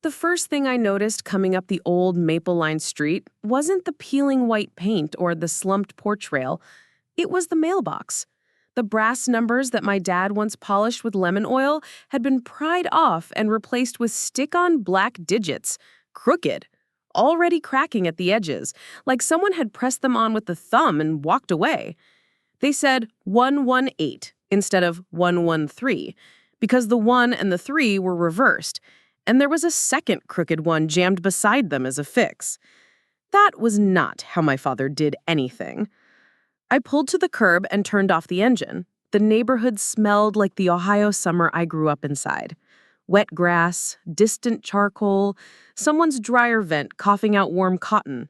The first thing I noticed coming up the old maple-lined street wasn't the peeling white paint or the slumped porch rail. It was the mailbox. The brass numbers that my dad once polished with lemon oil had been pried off and replaced with stick-on black digits, crooked, already cracking at the edges, like someone had pressed them on with the thumb and walked away. They said 118 instead of 113 because the 1 and the 3 were reversed, and there was a second crooked one jammed beside them as a fix. That was not how my father did anything. I pulled to the curb and turned off the engine. The neighborhood smelled like the Ohio summer I grew up inside. Wet grass, distant charcoal, someone's dryer vent coughing out warm cotton.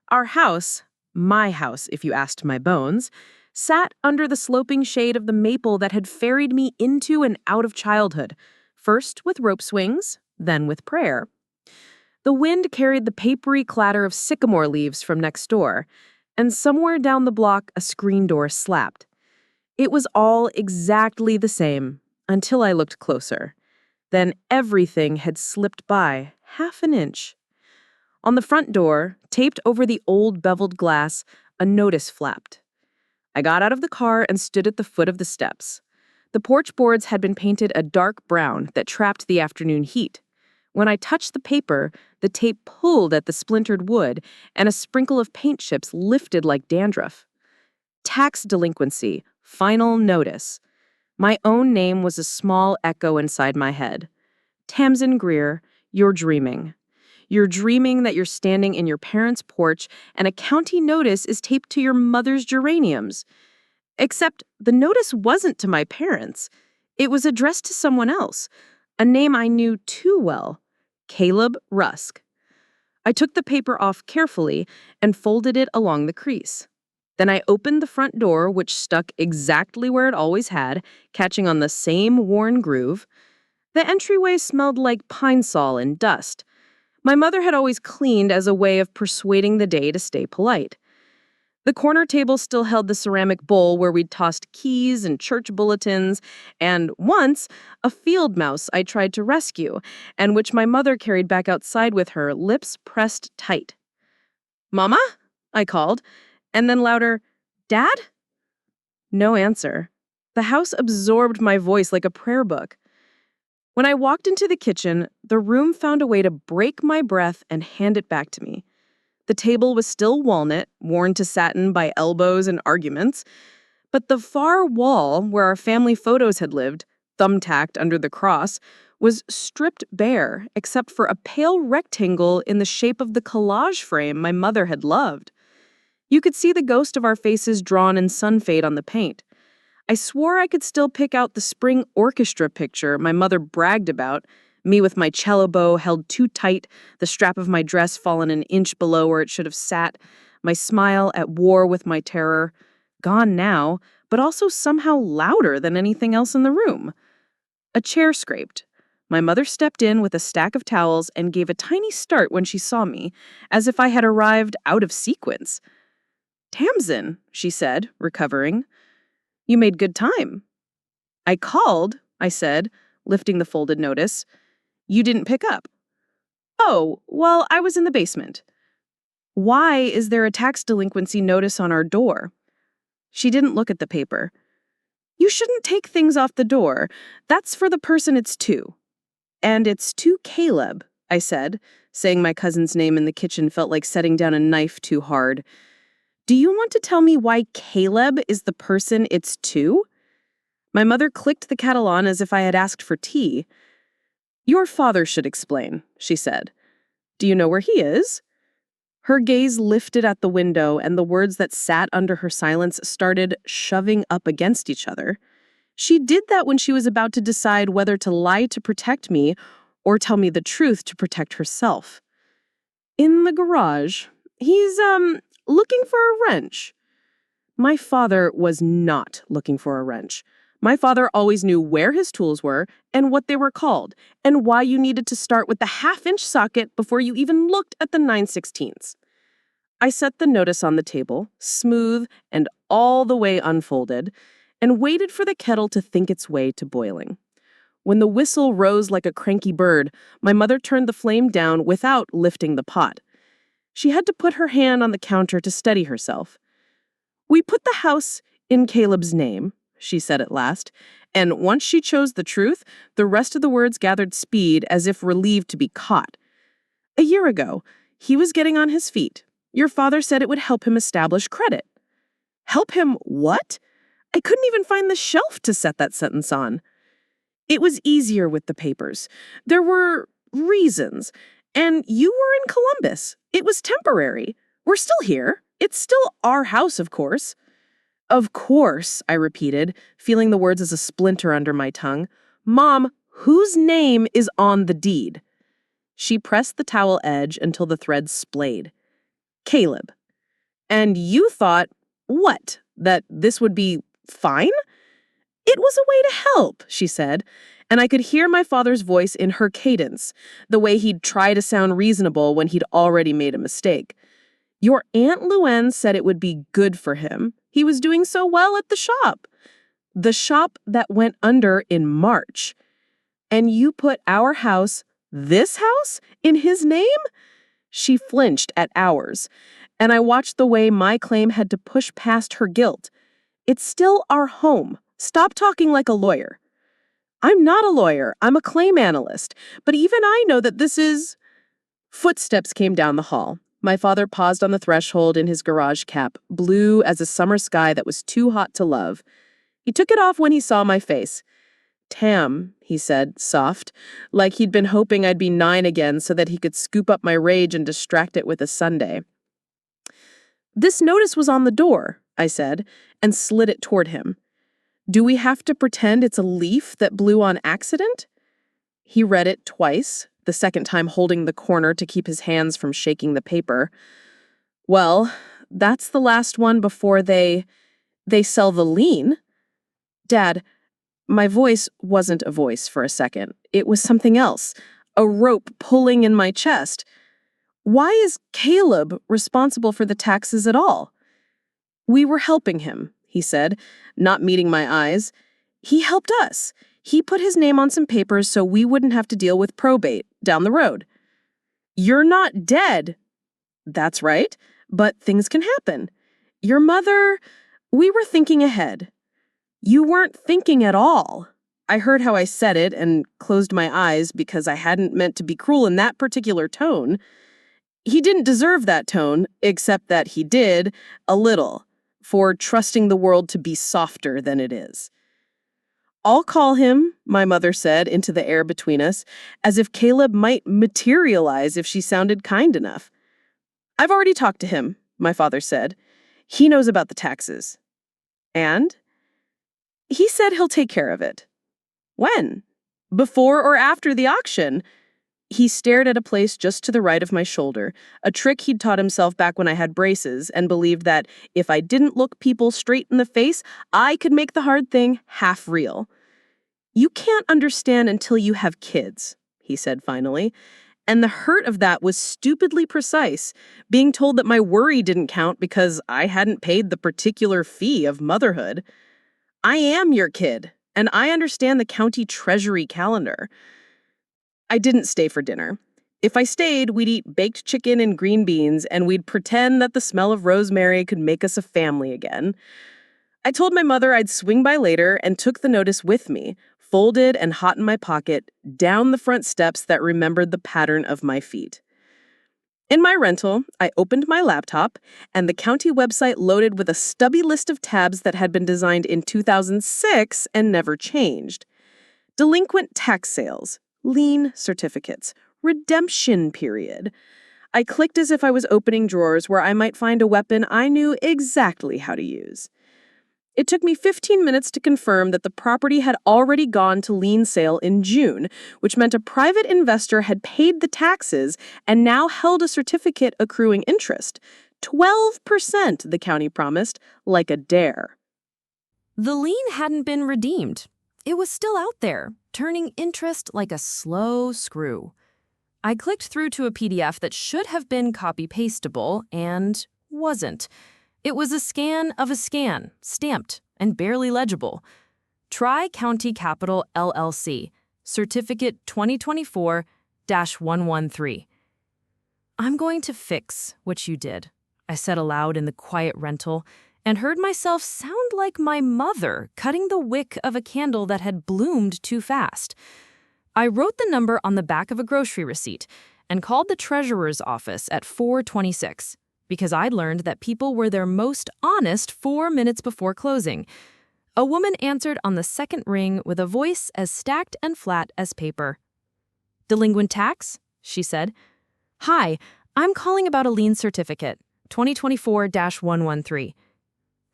Our house, my house if you asked my bones, sat under the sloping shade of the maple that had ferried me into and out of childhood, first with rope swings, then with prayer. The wind carried the papery clatter of sycamore leaves from next door, and somewhere down the block a screen door slapped. It was all exactly the same until I looked closer. Then everything had slipped by half an inch. On the front door, taped over the old beveled glass, a notice flapped. I got out of the car and stood at the foot of the steps. The porch boards had been painted a dark brown that trapped the afternoon heat. When I touched the paper, the tape pulled at the splintered wood, and a sprinkle of paint chips lifted like dandruff. Tax delinquency, final notice. My own name was a small echo inside my head. Tamsin Greer, you're dreaming. You're dreaming that you're standing in your parents' porch and a county notice is taped to your mother's geraniums. Except the notice wasn't to my parents. It was addressed to someone else, a name I knew too well, Caleb Rusk. I took the paper off carefully and folded it along the crease. Then I opened the front door, which stuck exactly where it always had, catching on the same worn groove. The entryway smelled like pine sol and dust. My mother had always cleaned as a way of persuading the day to stay polite. The corner table still held the ceramic bowl where we'd tossed keys and church bulletins, and once, a field mouse I tried to rescue, and which my mother carried back outside with her, lips pressed tight. "Mama?" I called, and then louder, "Dad?" No answer. The house absorbed my voice like a prayer book. When I walked into the kitchen, the room found a way to break my breath and hand it back to me. The table was still walnut, worn to satin by elbows and arguments, but the far wall where our family photos had lived, thumbtacked under the cross, was stripped bare except for a pale rectangle in the shape of the collage frame my mother had loved. You could see the ghost of our faces drawn in sunfade on the paint. I swore I could still pick out the spring orchestra picture my mother bragged about, me with my cello bow held too tight, the strap of my dress fallen an inch below where it should have sat, my smile at war with my terror, gone now, but also somehow louder than anything else in the room. A chair scraped. My mother stepped in with a stack of towels and gave a tiny start when she saw me, as if I had arrived out of sequence. "Tamsin," she said, recovering. "You made good time." "I called," I said, lifting the folded notice. "You didn't pick up." "Oh, well, I was in the basement." "Why is there a tax delinquency notice on our door?" She didn't look at the paper. "You shouldn't take things off the door. That's for the person it's to." "And it's to Caleb," I said. Saying my cousin's name in the kitchen felt like setting down a knife too hard. "Do you want to tell me why Caleb is the person it's to?" My mother clicked the kettle on as if I had asked for tea. "Your father should explain," she said. "Do you know where he is?" Her gaze lifted at the window, and the words that sat under her silence started shoving up against each other. She did that when she was about to decide whether to lie to protect me or tell me the truth to protect herself. "In the garage. He's, looking for a wrench." My father was not looking for a wrench. My father always knew where his tools were and what they were called, and why you needed to start with the half-inch socket before you even looked at the 9/16. I set the notice on the table, smooth and all the way unfolded, and waited for the kettle to think its way to boiling. When the whistle rose like a cranky bird, my mother turned the flame down without lifting the pot. She had to put her hand on the counter to steady herself. "We put the house in Caleb's name," she said at last, and once she chose the truth, the rest of the words gathered speed as if relieved to be caught. "A year ago, he was getting on his feet. Your father said it would help him establish credit." "Help him what?" I couldn't even find the shelf to set that sentence on. "It was easier with the papers. There were reasons. And you were in Columbus. It was temporary. We're still here. It's still our house, of course." "Of course," I repeated, feeling the words as a splinter under my tongue. "Mom, whose name is on the deed?" She pressed the towel edge until the thread splayed. "Caleb." "And you thought, what, that this would be fine?" "It was a way to help," she said, and I could hear my father's voice in her cadence, the way he'd try to sound reasonable when he'd already made a mistake. "Your Aunt Luann said it would be good for him. He was doing so well at the shop." "The shop that went under in March. And you put our house, this house, in his name?" She flinched at ours, and I watched the way my claim had to push past her guilt. "It's still our home. Stop talking like a lawyer." "I'm not a lawyer. I'm a claim analyst. But even I know that this is—" Footsteps came down the hall. My father paused on the threshold in his garage cap, blue as a summer sky that was too hot to love. He took it off when he saw my face. "Tam," he said, soft, like he'd been hoping I'd be 9 again so that he could scoop up my rage and distract it with a sundae. "This notice was on the door," I said, and slid it toward him. "Do we have to pretend it's a leaf that blew on accident?" He read it twice, the second time holding the corner to keep his hands from shaking the paper. "Well, that's the last one before they sell the lien." "Dad," my voice wasn't a voice for a second. It was something else, a rope pulling in my chest. "Why is Caleb responsible for the taxes at all?" "We were helping him," he said, not meeting my eyes. "He helped us. He put his name on some papers so we wouldn't have to deal with probate down the road." "You're not dead." "That's right, but things can happen. Your mother—" "We were thinking ahead." "You weren't thinking at all." I heard how I said it and closed my eyes because I hadn't meant to be cruel in that particular tone. He didn't deserve that tone, except that he did, a little, for trusting the world to be softer than it is. "I'll call him," my mother said into the air between us, as if Caleb might materialize if she sounded kind enough. "I've already talked to him," my father said. "He knows about the taxes." "And?" "He said he'll take care of it." "When? Before or after the auction?" He stared at a place just to the right of my shoulder, a trick he'd taught himself back when I had braces, and believed that if I didn't look people straight in the face, I could make the hard thing half real. "You can't understand until you have kids," he said finally, and the hurt of that was stupidly precise, being told that my worry didn't count because I hadn't paid the particular fee of motherhood. "I am your kid, and I understand the county treasury calendar." I didn't stay for dinner. If I stayed, we'd eat baked chicken and green beans, and we'd pretend that the smell of rosemary could make us a family again. I told my mother I'd swing by later and took the notice with me, folded and hot in my pocket, down the front steps that remembered the pattern of my feet. In my rental, I opened my laptop, and the county website loaded with a stubby list of tabs that had been designed in 2006 and never changed. Delinquent tax sales, lien certificates, redemption period. I clicked as if I was opening drawers where I might find a weapon I knew exactly how to use. It took me 15 minutes to confirm that the property had already gone to lien sale in June, which meant a private investor had paid the taxes and now held a certificate accruing interest. 12%, the county promised, like a dare. The lien hadn't been redeemed. It was still out there, turning interest like a slow screw. I clicked through to a PDF that should have been copy-pastable and wasn't. It was a scan of a scan, stamped and barely legible. Tri-County Capital LLC, Certificate 2024-113. I'm going to fix what you did, I said aloud in the quiet rental, and heard myself sound like my mother cutting the wick of a candle that had bloomed too fast. I wrote the number on the back of a grocery receipt and called the treasurer's office at 4:26 because I'd learned that people were their most honest 4 minutes before closing. A woman answered on the second ring with a voice as stacked and flat as paper. "Delinquent tax?" she said. "Hi, I'm calling about a lien certificate, 2024-113.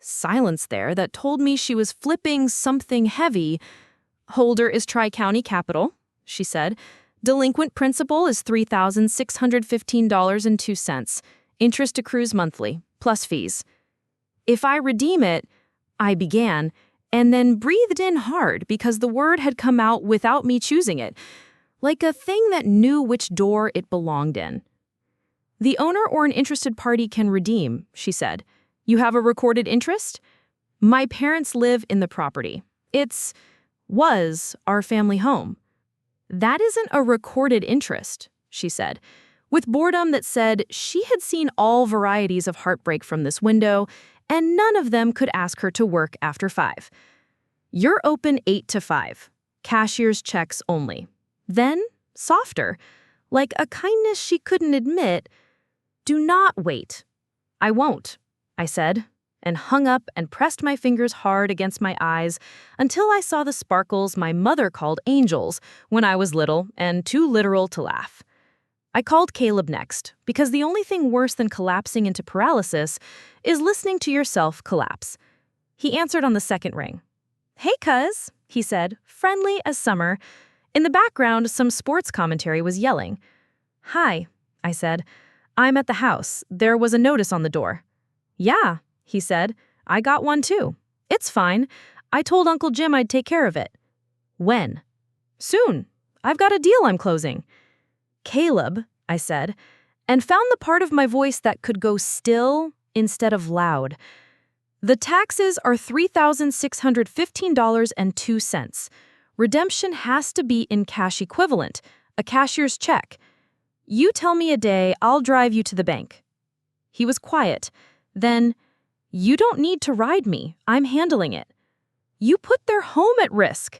Silence there that told me she was flipping something heavy. "Holder is Tri-County Capital," she said. "Delinquent principal is $3,615.02. Interest accrues monthly, plus fees. If I redeem it," I began, and then breathed in hard because the word had come out without me choosing it, like a thing that knew which door it belonged in. "The owner or an interested party can redeem," she said. "You have a recorded interest?" "My parents live in the property. Was our family home." "That isn't a recorded interest," she said, with boredom that said she had seen all varieties of heartbreak from this window, and none of them could ask her to work after 5. "You're open 8 to 5. Cashier's checks only." Then, softer, like a kindness she couldn't admit, "Do not wait." "I won't," I said, and hung up and pressed my fingers hard against my eyes until I saw the sparkles my mother called angels when I was little and too literal to laugh. I called Caleb next, because the only thing worse than collapsing into paralysis is listening to yourself collapse. He answered on the second ring. "Hey, cuz," he said, friendly as summer. In the background, some sports commentary was yelling. "Hi," I said. "I'm at the house. There was a notice on the door." "Yeah," he said. "I got one too. It's fine. I told Uncle Jim I'd take care of it." "When?" "Soon. I've got a deal I'm closing." "Caleb," I said, and found the part of my voice that could go still instead of loud. "The taxes are $3,615.02. Redemption has to be in cash equivalent, a cashier's check. You tell me a day, I'll drive you to the bank." He was quiet. Then, "You don't need to ride me. I'm handling it." "You put their home at risk."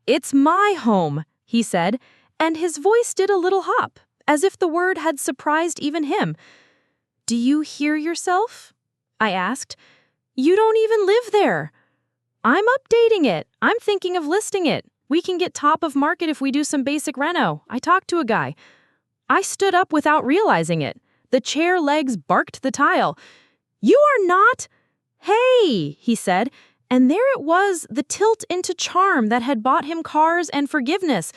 "It's my home," he said, and his voice did a little hop, as if the word had surprised even him. "Do you hear yourself?" I asked. "You don't even live there." "I'm updating it. I'm thinking of listing it. We can get top of market if we do some basic reno. I talked to a guy." I stood up without realizing it. The chair legs barked the tile. "You are not—" "Hey," he said, and there it was, the tilt into charm that had bought him cars and forgiveness.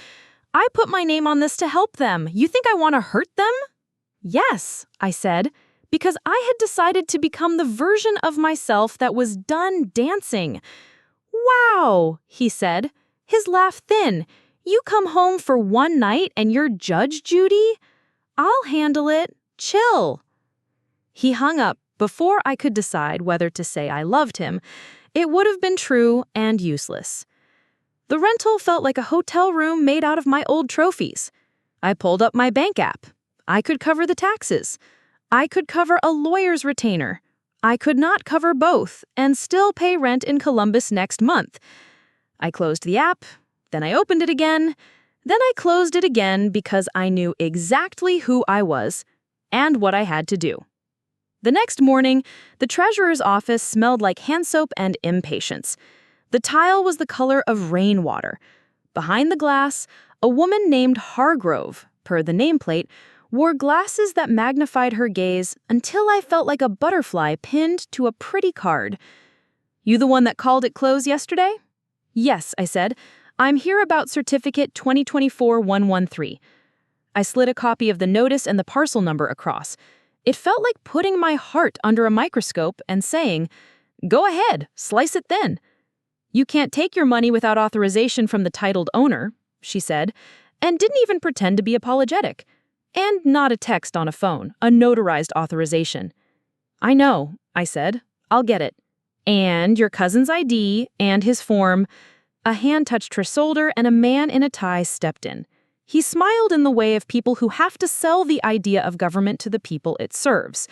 "I put my name on this to help them. You think I want to hurt them?" "Yes," I said, because I had decided to become the version of myself that was done dancing. "Wow," he said, his laugh thin. "You come home for one night and you're Judge Judy? I'll handle it. Chill." He hung up before I could decide whether to say I loved him. It would have been true and useless. The rental felt like a hotel room made out of my old trophies. I pulled up my bank app. I could cover the taxes. I could cover a lawyer's retainer. I could not cover both and still pay rent in Columbus next month. I closed the app, then I opened it again, then I closed it again because I knew exactly who I was and what I had to do. The next morning, the treasurer's office smelled like hand soap and impatience. The tile was the color of rainwater. Behind the glass, a woman named Hargrove, per the nameplate, wore glasses that magnified her gaze until I felt like a butterfly pinned to a pretty card. "You the one that called it close yesterday?" "Yes," I said. "I'm here about certificate 2024-113. I slid a copy of the notice and the parcel number across. It felt like putting my heart under a microscope and saying, "Go ahead, slice it thin." "You can't take your money without authorization from the titled owner," she said, and didn't even pretend to be apologetic. And not a text on a phone, a notarized authorization. "I know," I said. "I'll get it. And your cousin's ID and his form." A hand touched her shoulder and a man in a tie stepped in. He smiled in the way of people who have to sell the idea of government to the people it serves.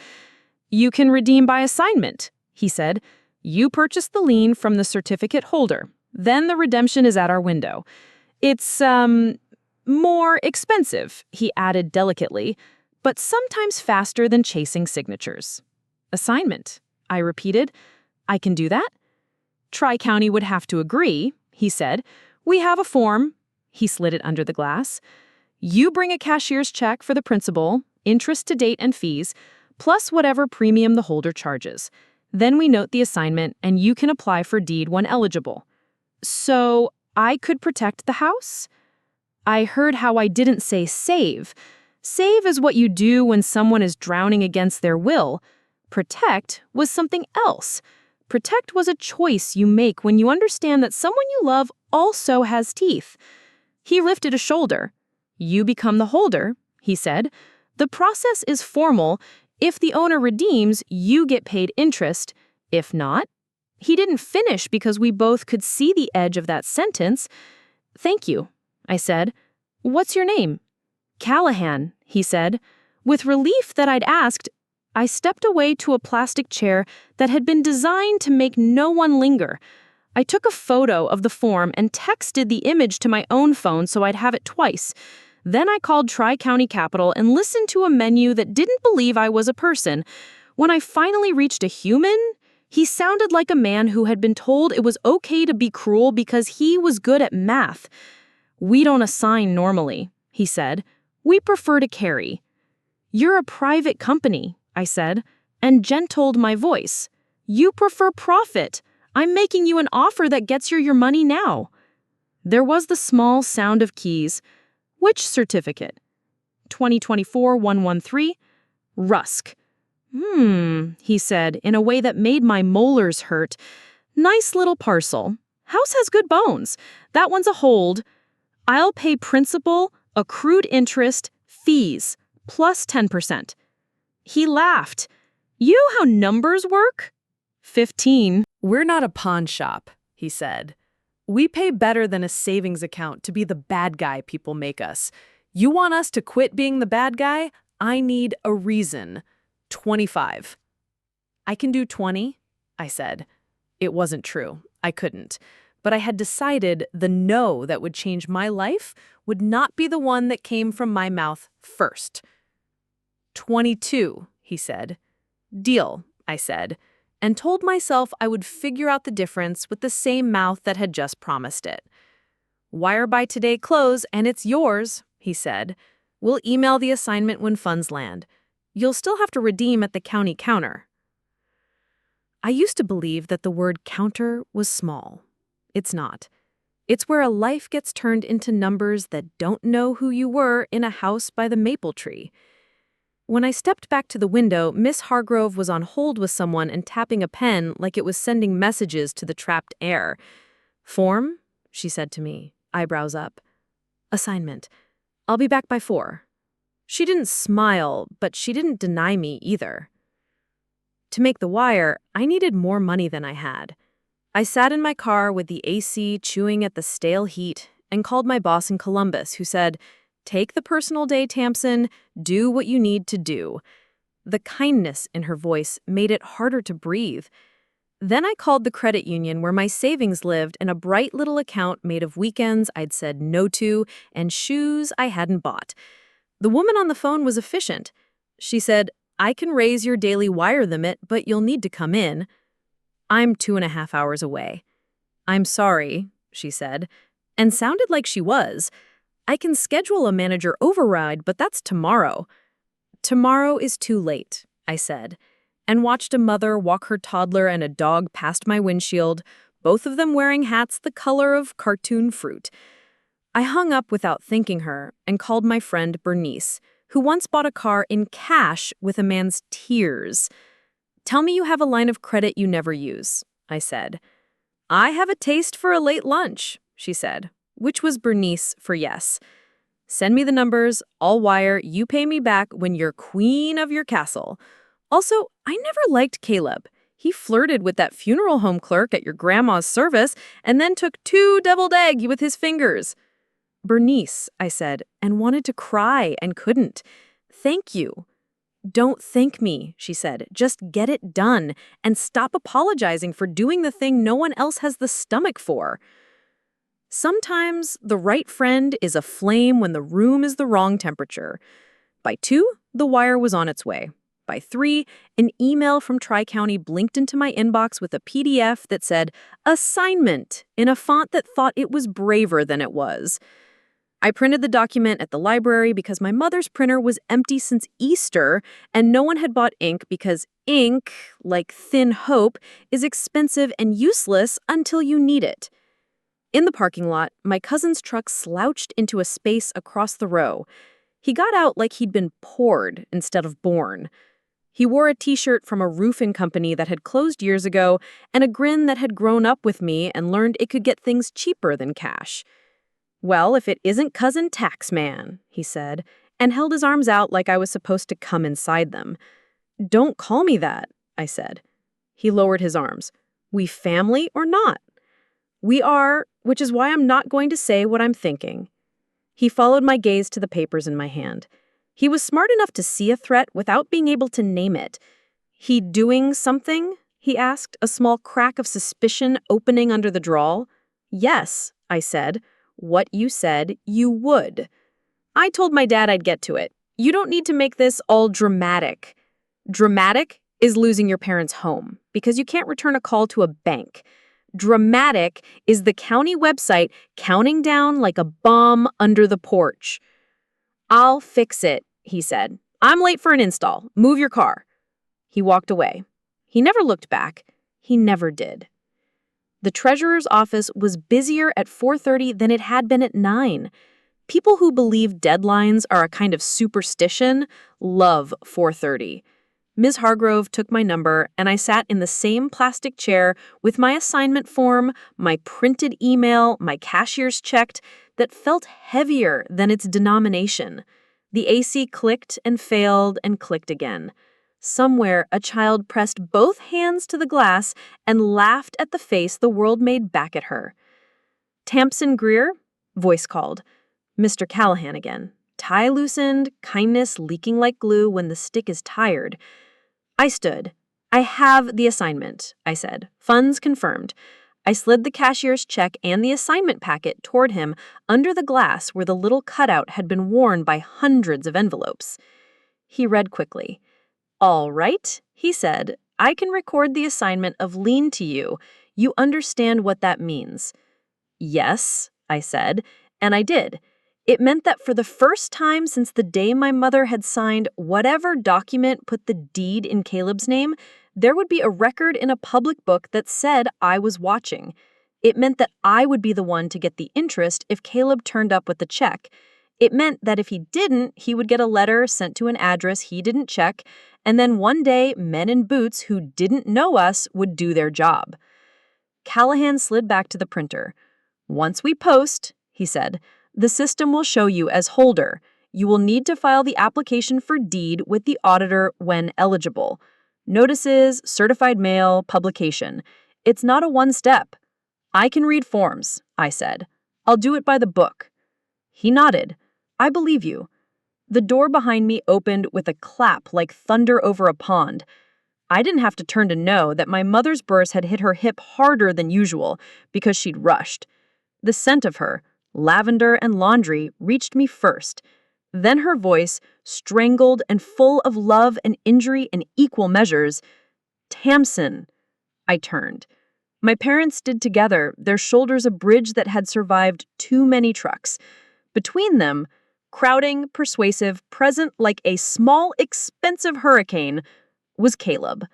"You can redeem by assignment," he said. "You purchase the lien from the certificate holder. Then the redemption is at our window. It's, more expensive," he added delicately, "but sometimes faster than chasing signatures." "Assignment," I repeated. "I can do that?" "Tri-County would have to agree," he said. "We have a form." He slid it under the glass. "You bring a cashier's check for the principal, interest to date and fees, plus whatever premium the holder charges. Then we note the assignment, and you can apply for deed when eligible." "So I could protect the house?" I heard how I didn't say save. Save is what you do when someone is drowning against their will. Protect was something else. Protect was a choice you make when you understand that someone you love also has teeth. He lifted a shoulder. "You become the holder," he said. "The process is formal. If the owner redeems, you get paid interest. If not..." He didn't finish because we both could see the edge of that sentence. "Thank you," I said. "What's your name?" "Callahan," he said. With relief that I'd asked, I stepped away to a plastic chair that had been designed to make no one linger. I took a photo of the form and texted the image to my own phone so I'd have it twice. Then I called Tri-County Capital and listened to a menu that didn't believe I was a person. When I finally reached a human, he sounded like a man who had been told it was okay to be cruel because he was good at math. "We don't assign normally," he said. "We prefer to carry." "You're a private company," I said, and gentled my voice. "You prefer profit. I'm making you an offer that gets you your money now." There was the small sound of keys. "Which certificate?" 2024-113. "Rusk." He said, in a way that made my molars hurt. "Nice little parcel. House has good bones. That one's a hold. I'll pay principal, accrued interest, fees, plus 10%. He laughed. "You know how numbers work?" 15. "We're not a pawn shop," he said. "We pay better than a savings account to be the bad guy people make us. You want us to quit being the bad guy? I need a reason. 25. "I can do 20, I said. It wasn't true. I couldn't. But I had decided the no that would change my life would not be the one that came from my mouth first. 22, he said. "Deal," I said, and told myself I would figure out the difference with the same mouth that had just promised it. "Wire by today close, and it's yours," he said. "We'll email the assignment when funds land. You'll still have to redeem at the county counter." I used to believe that the word counter was small. It's not. It's where a life gets turned into numbers that don't know who you were in a house by the maple tree. When I stepped back to the window, Miss Hargrove was on hold with someone and tapping a pen like it was sending messages to the trapped air. "Form?" she said to me, eyebrows up. "Assignment. I'll be back by 4. She didn't smile, but she didn't deny me either. To make the wire, I needed more money than I had. I sat in my car with the AC chewing at the stale heat and called my boss in Columbus, who said, "Take the personal day, Tamsin. Do what you need to do." The kindness in her voice made it harder to breathe. Then I called the credit union where my savings lived in a bright little account made of weekends I'd said no to and shoes I hadn't bought. The woman on the phone was efficient. She said, "I can raise your daily wire limit, but you'll need to come in." "I'm 2.5 hours away." "I'm sorry," she said, and sounded like she was. "I can schedule a manager override, but that's tomorrow." "Tomorrow is too late," I said, and watched a mother walk her toddler and a dog past my windshield, both of them wearing hats the color of cartoon fruit. I hung up without thanking her and called my friend Bernice, who once bought a car in cash with a man's tears. "Tell me you have a line of credit you never use," I said. "I have a taste for a late lunch," she said, which was Bernice for yes. "Send me the numbers, I'll wire, you pay me back when you're queen of your castle." Also, I never liked Caleb. He flirted with that funeral home clerk at your grandma's service and then took 2 deviled egg with his fingers. Bernice, I said, and wanted to cry and couldn't. Thank you. Don't thank me, she said. Just get it done and stop apologizing for doing the thing no one else has the stomach for. Sometimes the right friend is a flame when the room is the wrong temperature. By 2, the wire was on its way. By 3, an email from Tri-County blinked into my inbox with a PDF that said, "Assignment," in a font that thought it was braver than it was. I printed the document at the library because my mother's printer was empty since Easter, and no one had bought ink because ink, like thin hope, is expensive and useless until you need it. In the parking lot, my cousin's truck slouched into a space across the row. He got out like he'd been poured instead of born. He wore a t-shirt from a roofing company that had closed years ago and a grin that had grown up with me and learned it could get things cheaper than cash. "Well, if it isn't Cousin Taxman," he said, and held his arms out like I was supposed to come inside them. "Don't call me that," I said. He lowered his arms. "We family or not?" "We are, which is why I'm not going to say what I'm thinking." He followed my gaze to the papers in my hand. He was smart enough to see a threat without being able to name it. "He doing something?" he asked, a small crack of suspicion opening under the drawl. "Yes," I said. "What you said you would." "I told my dad I'd get to it. You don't need to make this all dramatic." Dramatic is losing your parents' home because you can't return a call to a bank. Dramatic is the county website counting down like a bomb under the porch. "I'll fix it," he said. "I'm late for an install. Move your car." He walked away. He never looked back. He never did. The treasurer's office was busier at 4:30 than it had been at 9. People who believe deadlines are a kind of superstition love 4:30. Ms. Hargrove took my number, and I sat in the same plastic chair with my assignment form, my printed email, my cashier's check that felt heavier than its denomination. The AC clicked and failed and clicked again. Somewhere, a child pressed both hands to the glass and laughed at the face the world made back at her. "Tamsin Greer?" Voice called. Mr. Callahan again. Tie loosened, kindness leaking like glue when the stick is tired. I stood. "I have the assignment," I said. "Funds confirmed." I slid the cashier's check and the assignment packet toward him under the glass where the little cutout had been worn by hundreds of envelopes. He read quickly. "All right," he said. "I can record the assignment of Lien to you. You understand what that means." "Yes," I said, and I did. It meant that for the first time since the day my mother had signed whatever document put the deed in Caleb's name, there would be a record in a public book that said I was watching. It meant that I would be the one to get the interest if Caleb turned up with the check. It meant that if he didn't, he would get a letter sent to an address he didn't check, and then one day men in boots who didn't know us would do their job. Callahan slid back to the printer. "Once we post," he said, "the system will show you as holder. You will need to file the application for deed with the auditor when eligible. Notices, certified mail, publication. It's not a one-step." "I can read forms," I said. "I'll do it by the book." He nodded. "I believe you." The door behind me opened with a clap like thunder over a pond. I didn't have to turn to know that my mother's burst had hit her hip harder than usual because she'd rushed. The scent of her, lavender and laundry, reached me first. Then her voice, strangled and full of love and injury in equal measures. "Tamsin." I turned. My parents stood together, their shoulders a bridge that had survived too many trucks. Between them, crowding, persuasive, present like a small, expensive hurricane, was Caleb.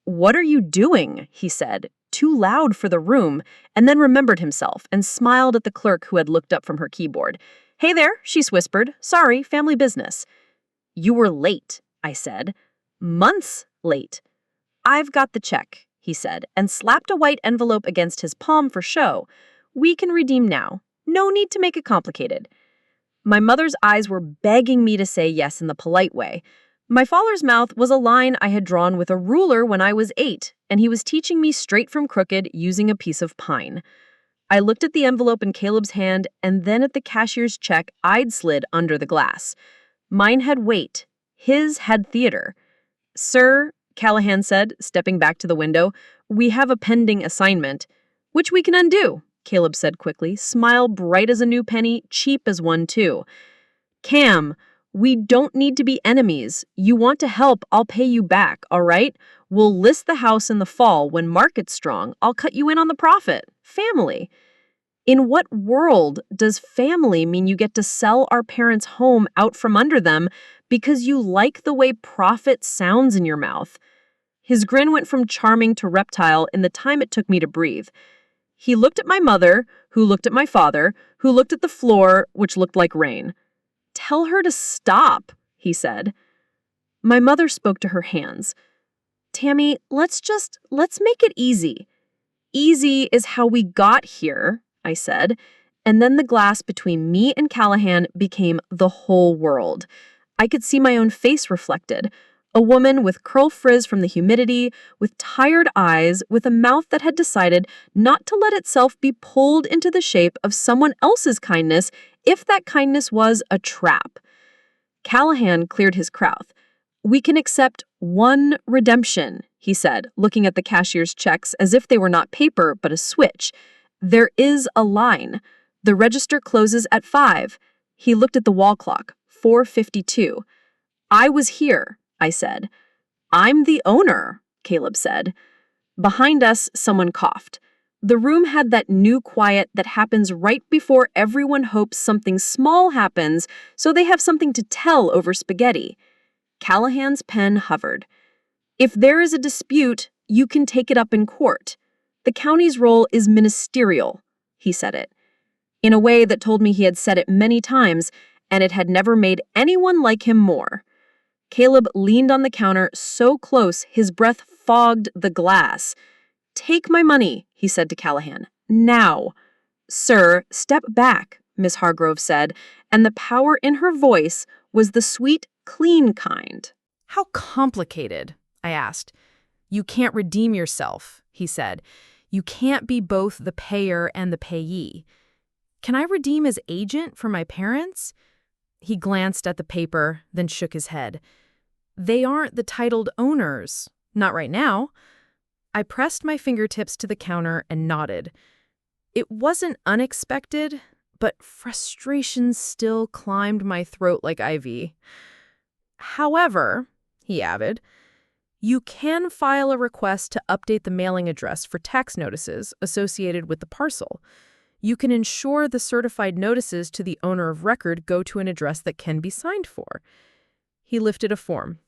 "What are you doing?" he said, too loud for the room, and then remembered himself and smiled at the clerk who had looked up from her keyboard. "Hey there," she whispered. "Sorry, family business." "You were late," I said. "Months late." "I've got the check," he said, and slapped a white envelope against his palm for show. "We can redeem now. No need to make it complicated." My mother's eyes were begging me to say yes in the polite way, My father's mouth was a line I had drawn with a ruler when I was 8, and he was teaching me straight from crooked using a piece of pine. I looked at the envelope in Caleb's hand and then at the cashier's check I'd slid under the glass. Mine had weight. His had theater. "Sir," Callahan said, stepping back to the window, "we have a pending assignment." "Which we can undo," Caleb said quickly, smile bright as a new penny, cheap as one too. "Cam, we don't need to be enemies. You want to help, I'll pay you back, all right? We'll list the house in the fall. When market's strong, I'll cut you in on the profit. Family." In what world does family mean you get to sell our parents' home out from under them because you like the way profit sounds in your mouth? His grin went from charming to reptile in the time it took me to breathe. He looked at my mother, who looked at my father, who looked at the floor, which looked like rain. "Tell her to stop," he said. My mother spoke to her hands. "Tammy, let's make it easy." "Easy is how we got here," I said, and then the glass between me and Callahan became the whole world. I could see my own face reflected. A woman with curl frizz from the humidity, with tired eyes, with a mouth that had decided not to let itself be pulled into the shape of someone else's kindness if that kindness was a trap. Callahan cleared his mouth. "We can accept one redemption," he said, looking at the cashier's checks as if they were not paper but a switch. "There is a line. The register closes at 5. He looked at the wall clock. 4:52. "I was here," I said. "I'm the owner," Caleb said. Behind us, someone coughed. The room had that new quiet that happens right before everyone hopes something small happens so they have something to tell over spaghetti. Callahan's pen hovered. "If there is a dispute, you can take it up in court. The county's role is ministerial," he said it, in a way that told me he had said it many times, and it had never made anyone like him more. Caleb leaned on the counter so close his breath fogged the glass. "Take my money," he said to Callahan. "Now." "Sir, step back," Miss Hargrove said, and the power in her voice was the sweet, clean kind. "How complicated?" I asked. "You can't redeem yourself," he said. "You can't be both the payer and the payee. Can I redeem as agent for my parents?" He glanced at the paper, then shook his head. "They aren't the titled owners. Not right now." I pressed my fingertips to the counter and nodded. It wasn't unexpected, but frustration still climbed my throat like ivy. "However," he added, "you can file a request to update the mailing address for tax notices associated with the parcel. You can ensure the certified notices to the owner of record go to an address that can be signed for." He lifted a form.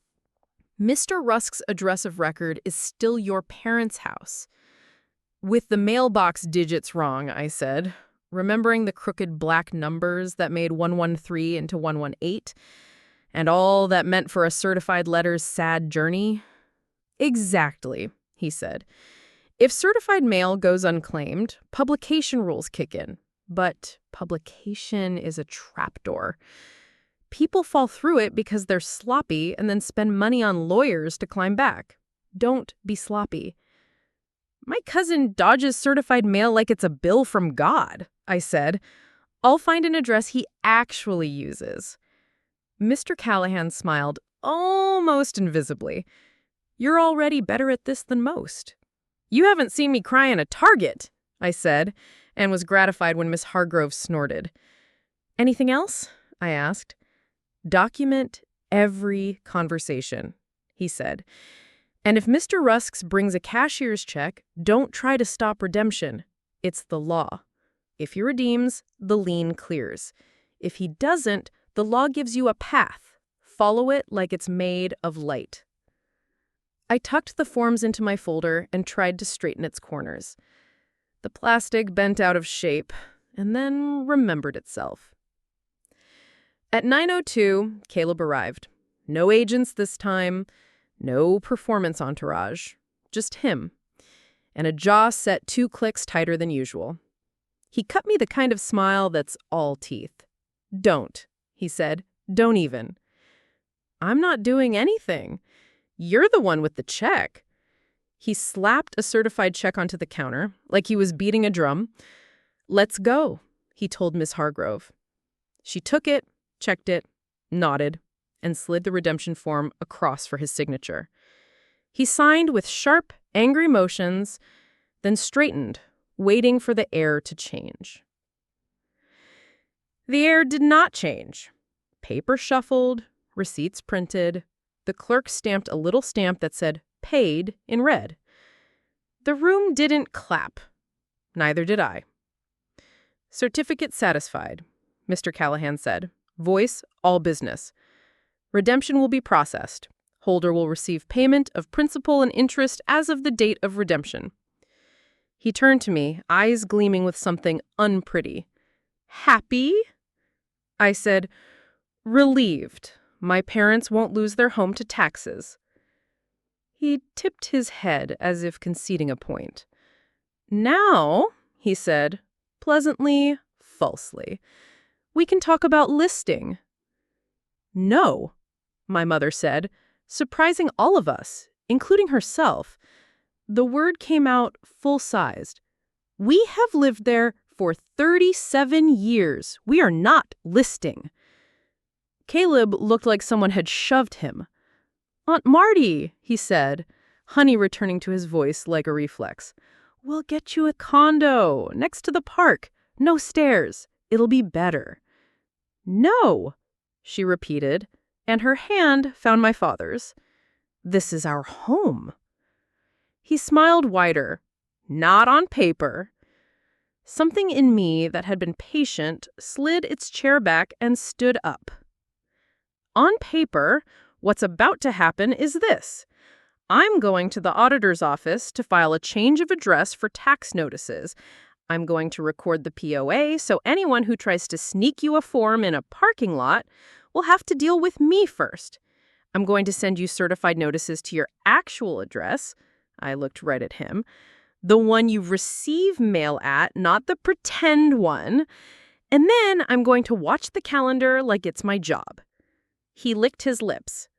"Mr. Rusk's address of record is still your parents' house." "With the mailbox digits wrong," I said, remembering the crooked black numbers that made 113 into 118, and all that meant for a certified letter's sad journey. "Exactly," he said. "If certified mail goes unclaimed, publication rules kick in. But publication is a trapdoor. People fall through it because they're sloppy and then spend money on lawyers to climb back. Don't be sloppy." "My cousin dodges certified mail like it's a bill from God," I said. "I'll find an address he actually uses." Mr. Callahan smiled, almost invisibly. "You're already better at this than most." "You haven't seen me cry in a Target," I said, and was gratified when Miss Hargrove snorted. "Anything else?" I asked. "Document every conversation," he said. "And if Mr. Rusks brings a cashier's check, don't try to stop redemption. It's the law. If he redeems, the lien clears. If he doesn't, the law gives you a path. Follow it like it's made of light." I tucked the forms into my folder and tried to straighten its corners. The plastic bent out of shape and then remembered itself. At 9:02, Caleb arrived. No agents this time, no performance entourage, just him, and a jaw set 2 clicks tighter than usual. He cut me the kind of smile that's all teeth. "Don't," he said. "Don't even." I'm not doing anything. You're the one with the check. He slapped a certified check onto the counter, like he was beating a drum. Let's go, he told Miss Hargrove. She took it, checked it, nodded, and slid the redemption form across for his signature. He signed with sharp, angry motions, then straightened, waiting for the air to change. The air did not change. Paper shuffled, receipts printed. The clerk stamped a little stamp that said, "Paid," in red. The room didn't clap. Neither did I. "Certificate satisfied," Mr. Callahan said. "Voice, all business. Redemption will be processed. Holder will receive payment of principal and interest as of the date of redemption." He turned to me, eyes gleaming with something unpretty. "Happy?" I said, "Relieved. My parents won't lose their home to taxes." He tipped his head as if conceding a point. "Now," he said, pleasantly, falsely, "we can talk about listing." "No," my mother said, surprising all of us, including herself. The word came out full-sized. "We have lived there for 37 years. We are not listing." Caleb looked like someone had shoved him. "Aunt Marty," he said, honey returning to his voice like a reflex. "We'll get you a condo next to the park. No stairs. It'll be better." "No," she repeated, and her hand found my father's. "This is our home." He smiled wider. "Not on paper." Something in me that had been patient slid its chair back and stood up. "On paper, what's about to happen is this. I'm going to the auditor's office to file a change of address for tax notices. I'm going to record the POA, so anyone who tries to sneak you a form in a parking lot will have to deal with me first. I'm going to send you certified notices to your actual address." I looked right at him. "The one you receive mail at, not the pretend one. And then I'm going to watch the calendar like it's my job." He licked his lips.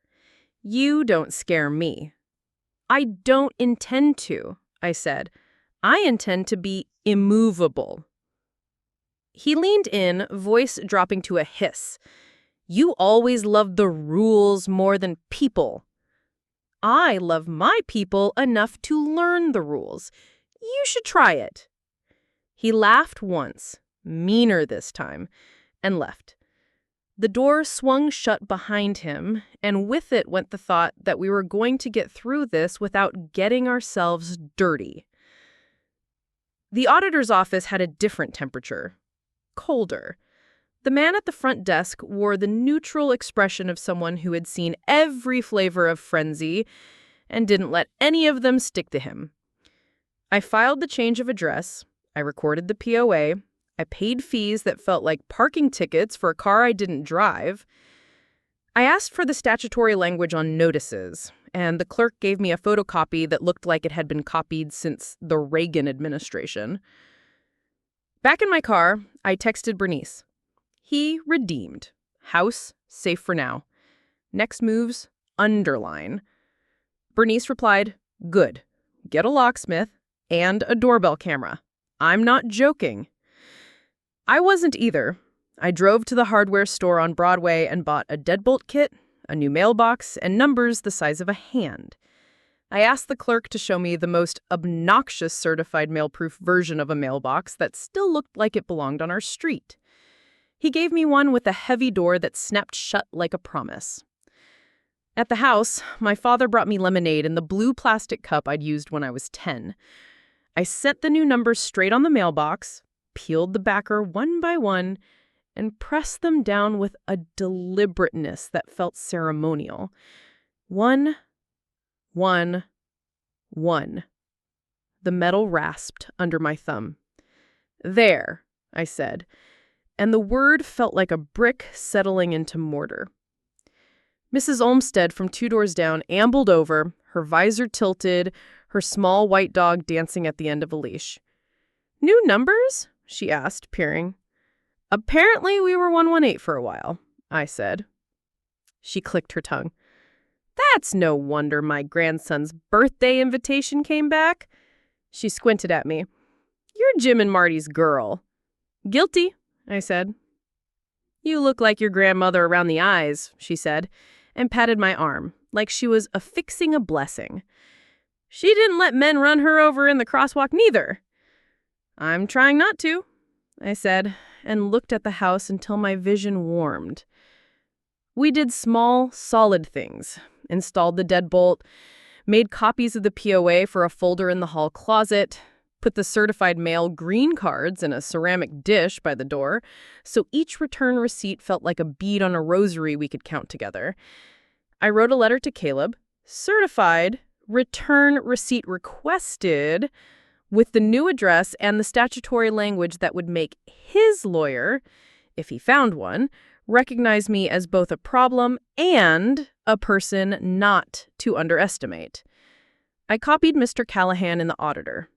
"You don't scare me." "I don't intend to," I said. "I intend to be immovable." He leaned in, voice dropping to a hiss. "You always loved the rules more than people." "I love my people enough to learn the rules. You should try it." He laughed once, meaner this time, and left. The door swung shut behind him, and with it went the thought that we were going to get through this without getting ourselves dirty. The auditor's office had a different temperature. Colder. The man at the front desk wore the neutral expression of someone who had seen every flavor of frenzy and didn't let any of them stick to him. I filed the change of address. I recorded the POA. I paid fees that felt like parking tickets for a car I didn't drive. I asked for the statutory language on notices, and the clerk gave me a photocopy that looked like it had been copied since the Reagan administration. Back in my car, I texted Bernice. He redeemed. House, safe for now. Next moves, underline. Bernice replied, "Good. Get a locksmith and a doorbell camera. I'm not joking." I wasn't either. I drove to the hardware store on Broadway and bought a deadbolt kit, a new mailbox, and numbers the size of a hand. I asked the clerk to show me the most obnoxious certified mail-proof version of a mailbox that still looked like it belonged on our street. He gave me one with a heavy door that snapped shut like a promise. At the house, my father brought me lemonade in the blue plastic cup I'd used when I was 10. I set the new numbers straight on the mailbox, peeled the backer one by one, and pressed them down with a deliberateness that felt ceremonial. 1, 1, 1. The metal rasped under my thumb. "There," I said, and the word felt like a brick settling into mortar. Mrs. Olmsted from 2 doors down ambled over, her visor tilted, her small white dog dancing at the end of a leash. "New numbers?" she asked, peering. "Apparently we were 118 for a while," I said. She clicked her tongue. That's no wonder my grandson's birthday invitation came back. She squinted at me. You're Jim and Marty's girl. Guilty, I said. You look like your grandmother around the eyes, she said, and patted my arm, like she was affixing a blessing. She didn't let men run her over in the crosswalk neither. I'm trying not to, I said, and looked at the house until my vision warmed. We did small, solid things. Installed the deadbolt, made copies of the POA for a folder in the hall closet, put the certified mail green cards in a ceramic dish by the door, so each return receipt felt like a bead on a rosary we could count together. I wrote a letter to Caleb, certified, return receipt requested, with the new address and the statutory language that would make his lawyer, if he found one, recognize me as both a problem and a person not to underestimate. I copied Mr. Callahan and the auditor.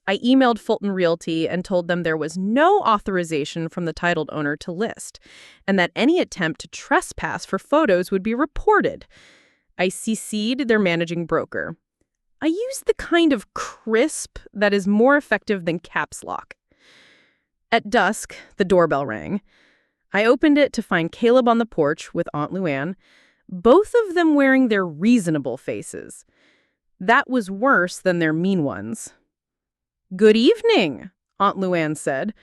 I emailed Fulton Realty and told them there was no authorization from the titled owner to list, and that any attempt to trespass for photos would be reported. I CC'd their managing broker. I used the kind of crisp that is more effective than caps lock. At dusk, the doorbell rang. I opened it to find Caleb on the porch with Aunt Luann, both of them wearing their reasonable faces. That was worse than their mean ones. Good evening, Aunt Luann said,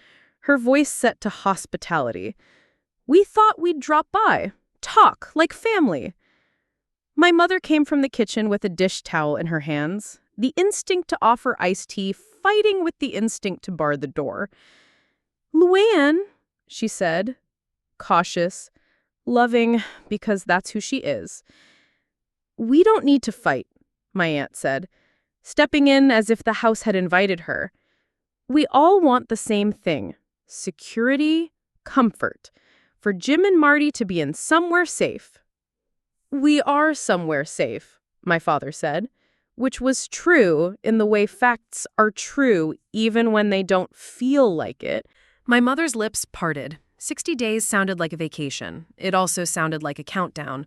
her voice set to hospitality. We thought we'd drop by, talk like family. My mother came from the kitchen with a dish towel in her hands, the instinct to offer iced tea fighting with the instinct to bar the door. Luann, she said, cautious, loving, because that's who she is. We don't need to fight, my aunt said, stepping in as if the house had invited her. We all want the same thing, security, comfort, for Jim and Marty to be in somewhere safe. We are somewhere safe, my father said, which was true in the way facts are true even when they don't feel like it. My mother's lips parted. 60 days sounded like a vacation. It also sounded like a countdown.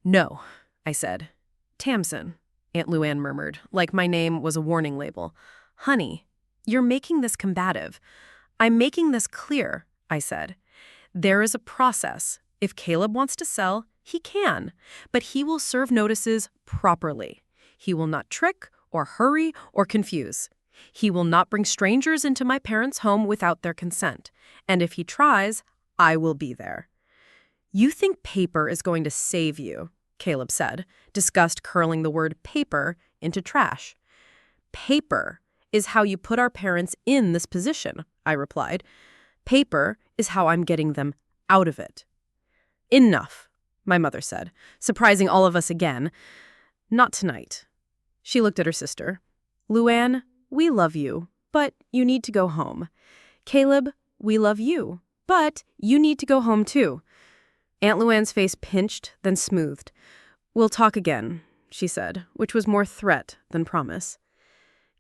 No, I said. Tamsin, Aunt Luann murmured, like my name was a warning label. Honey, you're making this combative. I'm making this clear, I said. There is a process. If Caleb wants to sell, he can, but he will serve notices properly. He will not trick or hurry or confuse. He will not bring strangers into my parents' home without their consent. And if he tries, I will be there. You think paper is going to save you, Caleb said, disgust curling the word paper into trash. Paper is how you put our parents in this position, I replied. Paper is how I'm getting them out of it. Enough, my mother said, surprising all of us again. Not tonight. She looked at her sister. Luann, we love you, but you need to go home. Caleb, we love you, but you need to go home too. Aunt Luann's face pinched, then smoothed. We'll talk again, she said, which was more threat than promise.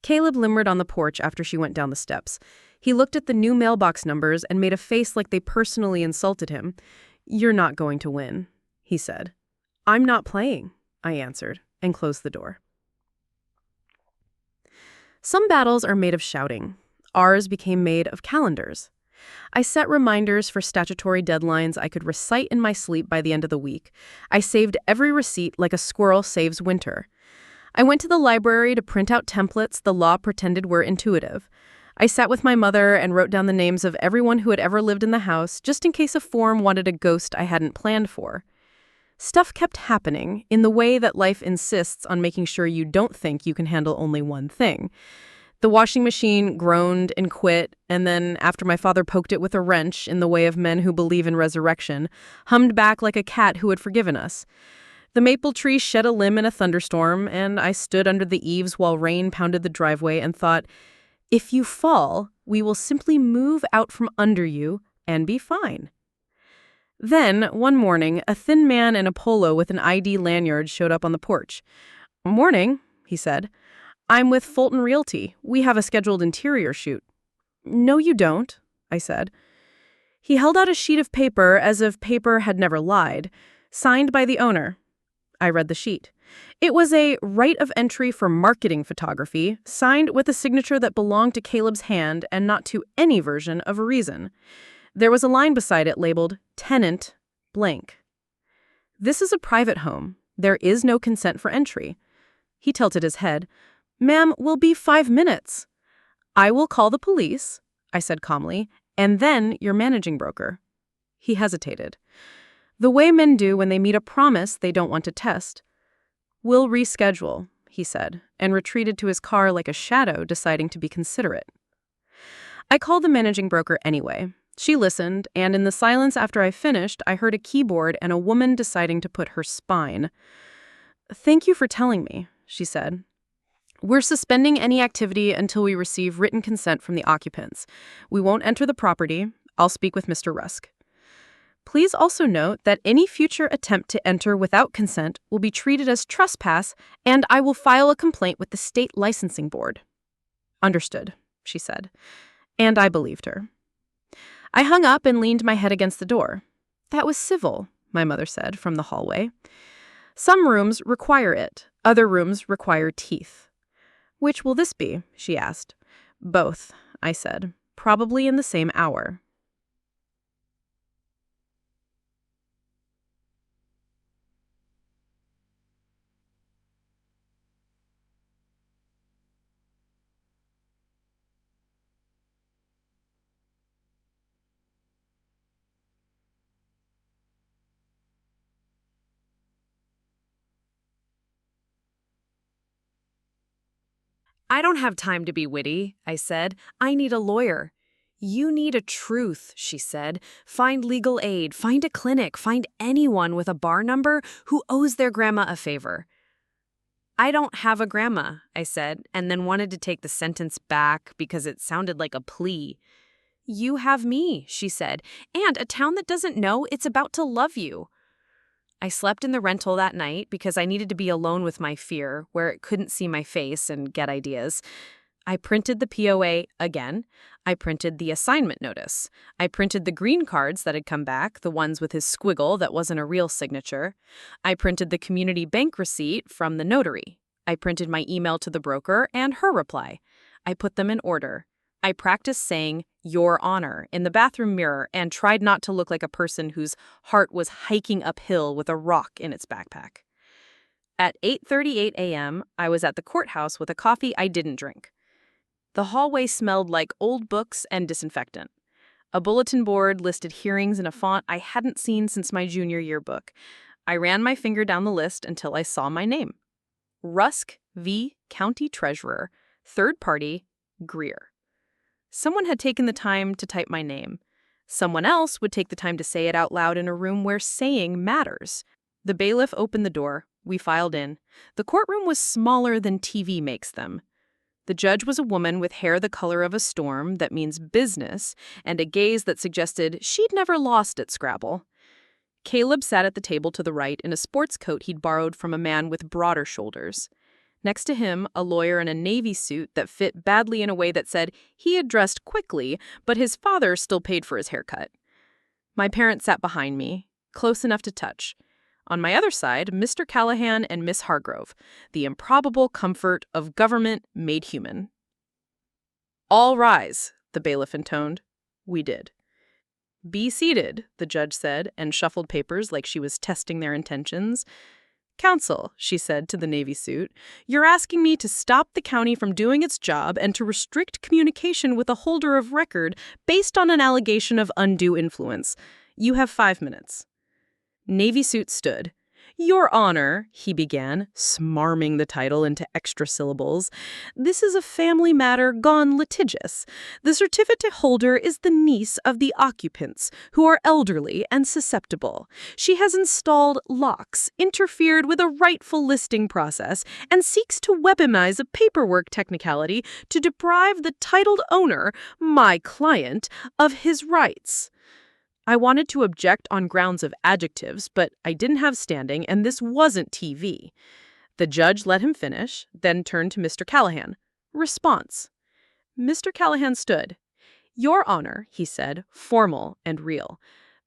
Caleb limbered on the porch after she went down the steps. He looked at the new mailbox numbers and made a face like they personally insulted him. You're not going to win, he said. I'm not playing, I answered, and closed the door. Some battles are made of shouting. Ours became made of calendars. I set reminders for statutory deadlines I could recite in my sleep by the end of the week. I saved every receipt like a squirrel saves winter. I went to the library to print out templates the law pretended were intuitive. I sat with my mother and wrote down the names of everyone who had ever lived in the house, just in case a form wanted a ghost I hadn't planned for. Stuff kept happening in the way that life insists on making sure you don't think you can handle only one thing. The washing machine groaned and quit, and then, after my father poked it with a wrench in the way of men who believe in resurrection, hummed back like a cat who had forgiven us. The maple tree shed a limb in a thunderstorm, and I stood under the eaves while rain pounded the driveway and thought, if you fall, we will simply move out from under you and be fine. Then, one morning, a thin man in a polo with an ID lanyard showed up on the porch. Morning, he said. I'm with Fulton Realty. We have a scheduled interior shoot. No, you don't, I said. He held out a sheet of paper as if paper had never lied. Signed by the owner. I read the sheet. It was a right of entry for marketing photography, signed with a signature that belonged to Caleb's hand and not to any version of a reason. There was a line beside it labeled Tenant blank. This is a private home. There is no consent for entry. He tilted his head. Ma'am, will be 5 minutes. I will call the police, I said calmly, and then your managing broker. He hesitated. The way men do when they meet a promise they don't want to test. We'll reschedule, he said, and retreated to his car like a shadow, deciding to be considerate. I called the managing broker anyway. She listened, and in the silence after I finished, I heard a keyboard and a woman deciding to put her spine. Thank you for telling me, she said. We're suspending any activity until we receive written consent from the occupants. We won't enter the property. I'll speak with Mr. Rusk. Please also note that any future attempt to enter without consent will be treated as trespass, and I will file a complaint with the state licensing board. Understood, she said, and I believed her. I hung up and leaned my head against the door. That was civil, my mother said from the hallway. Some rooms require it. Other rooms require teeth. Which will this be? She asked. Both, I said, probably in the same hour. I don't have time to be witty, I said. I need a lawyer. You need a truth, she said. Find legal aid, find a clinic, find anyone with a bar number who owes their grandma a favor. I don't have a grandma, I said, and then wanted to take the sentence back because it sounded like a plea. You have me, she said, and a town that doesn't know it's about to love you. I slept in the rental that night because I needed to be alone with my fear, where it couldn't see my face and get ideas. I printed the POA again. I printed the assignment notice. I printed the green cards that had come back, the ones with his squiggle that wasn't a real signature. I printed the community bank receipt from the notary. I printed my email to the broker and her reply. I put them in order. I practiced saying, Your Honor, in the bathroom mirror and tried not to look like a person whose heart was hiking uphill with a rock in its backpack. At 8:38 a.m., I was at the courthouse with a coffee I didn't drink. The hallway smelled like old books and disinfectant. A bulletin board listed hearings in a font I hadn't seen since my junior yearbook. I ran my finger down the list until I saw my name. Rusk v. County Treasurer, Third Party, Greer. Someone had taken the time to type my name. Someone else would take the time to say it out loud in a room where saying matters. The bailiff opened the door. We filed in. The courtroom was smaller than TV makes them. The judge was a woman with hair the color of a storm, that means business, and a gaze that suggested she'd never lost at Scrabble. Caleb sat at the table to the right in a sports coat he'd borrowed from a man with broader shoulders. Next to him, a lawyer in a navy suit that fit badly in a way that said he had dressed quickly, but his father still paid for his haircut. My parents sat behind me, close enough to touch. On my other side, Mr. Callahan and Miss Hargrove, the improbable comfort of government made human. All rise, the bailiff intoned. We did. Be seated, the judge said, and shuffled papers like she was testing their intentions. Counsel, she said to the navy suit, you're asking me to stop the county from doing its job and to restrict communication with a holder of record based on an allegation of undue influence. You have 5 minutes. Navy suit stood. Your Honor, he began, smarming the title into extra syllables, this is a family matter gone litigious. The certificate holder is the niece of the occupants, who are elderly and susceptible. She has installed locks, interfered with a rightful listing process, and seeks to weaponize a paperwork technicality to deprive the titled owner, my client, of his rights. I wanted to object on grounds of adjectives, but I didn't have standing, and this wasn't TV. The judge let him finish, then turned to Mr. Callahan. Response. Mr. Callahan stood. Your Honor, he said, formal and real.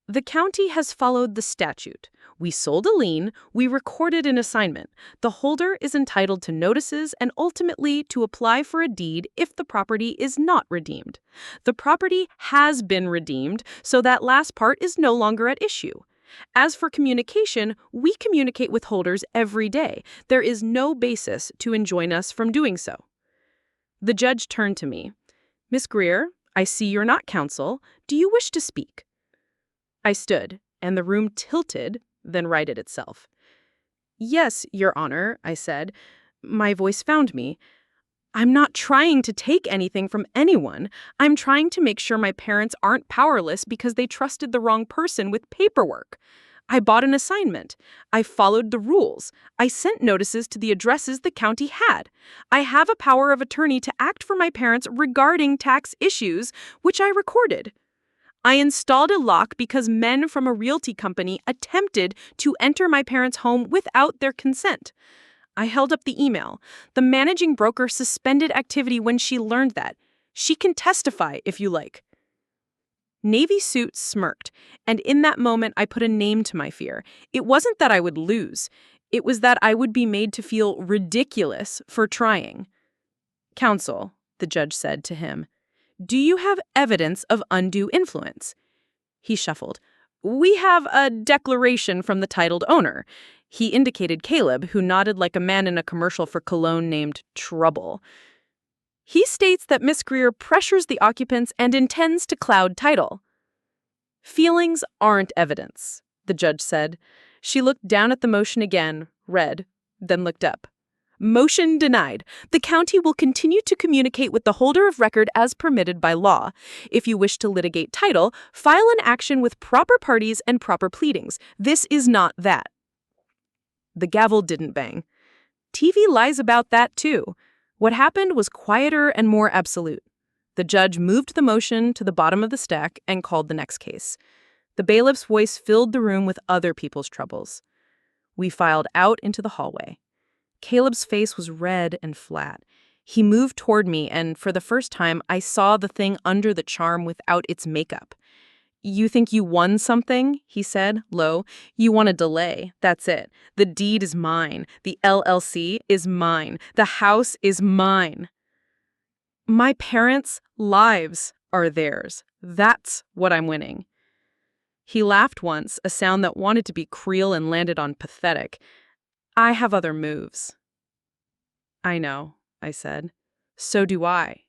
The county has followed the statute. We sold a lien, we recorded an assignment. The holder is entitled to notices and ultimately to apply for a deed if the property is not redeemed. The property has been redeemed, so that last part is no longer at issue. As for communication, we communicate with holders every day. There is no basis to enjoin us from doing so. The judge turned to me. Miss Greer, I see you're not counsel. Do you wish to speak? I stood, and the room tilted, then righted itself. Yes, Your Honor, I said. My voice found me. I'm not trying to take anything from anyone. I'm trying to make sure my parents aren't powerless because they trusted the wrong person with paperwork. I bought an assignment. I followed the rules. I sent notices to the addresses the county had. I have a power of attorney to act for my parents regarding tax issues, which I recorded. I installed a lock because men from a realty company attempted to enter my parents' home without their consent. I held up the email. The managing broker suspended activity when she learned that. She can testify if you like. Navy Suit smirked, and in that moment I put a name to my fear. It wasn't that I would lose. It was that I would be made to feel ridiculous for trying. Counsel, the judge said to him, do you have evidence of undue influence? He shuffled. We have a declaration from the titled owner. He indicated Caleb, who nodded like a man in a commercial for cologne named Trouble. He states that Miss Greer pressures the occupants and intends to cloud title. Feelings aren't evidence, the judge said. She looked down at the motion again, read, then looked up. Motion denied. The county will continue to communicate with the holder of record as permitted by law. If you wish to litigate title, file an action with proper parties and proper pleadings. This is not that. The gavel didn't bang. TV lies about that too. What happened was quieter and more absolute. The judge moved the motion to the bottom of the stack and called the next case. The bailiff's voice filled the room with other people's troubles. We filed out into the hallway. Caleb's face was red and flat. He moved toward me, and for the first time, I saw the thing under the charm without its makeup. You think you won something? He said, low. You want a delay. That's it. The deed is mine. The LLC is mine. The house is mine. My parents' lives are theirs. That's what I'm winning. He laughed once, a sound that wanted to be creel and landed on pathetic. I have other moves. I know, I said. So do I.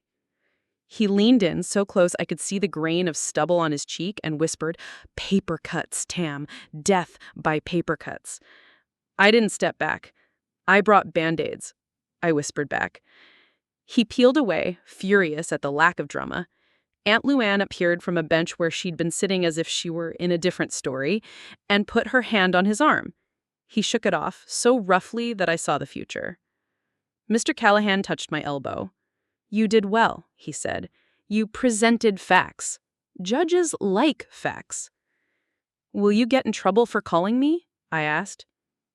He leaned in so close I could see the grain of stubble on his cheek and whispered, Paper cuts, Tam. Death by paper cuts. I didn't step back. I brought Band-Aids, I whispered back. He peeled away, furious at the lack of drama. Aunt Luann appeared from a bench where she'd been sitting as if she were in a different story, and put her hand on his arm. He shook it off, so roughly that I saw the future. Mr. Callahan touched my elbow. You did well, he said. You presented facts. Judges like facts. Will you get in trouble for calling me? I asked.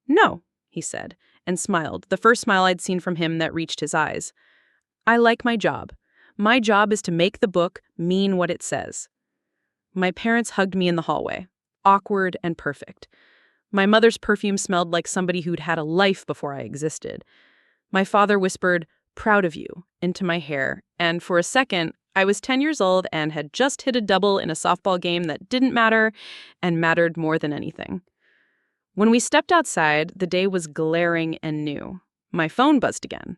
No, he said, and smiled, the first smile I'd seen from him that reached his eyes. I like my job. My job is to make the book mean what it says. My parents hugged me in the hallway, awkward and perfect. My mother's perfume smelled like somebody who'd had a life before I existed. My father whispered, proud of you, into my hair, and for a second, I was 10 years old and had just hit a double in a softball game that didn't matter and mattered more than anything. When we stepped outside, the day was glaring and new. My phone buzzed again.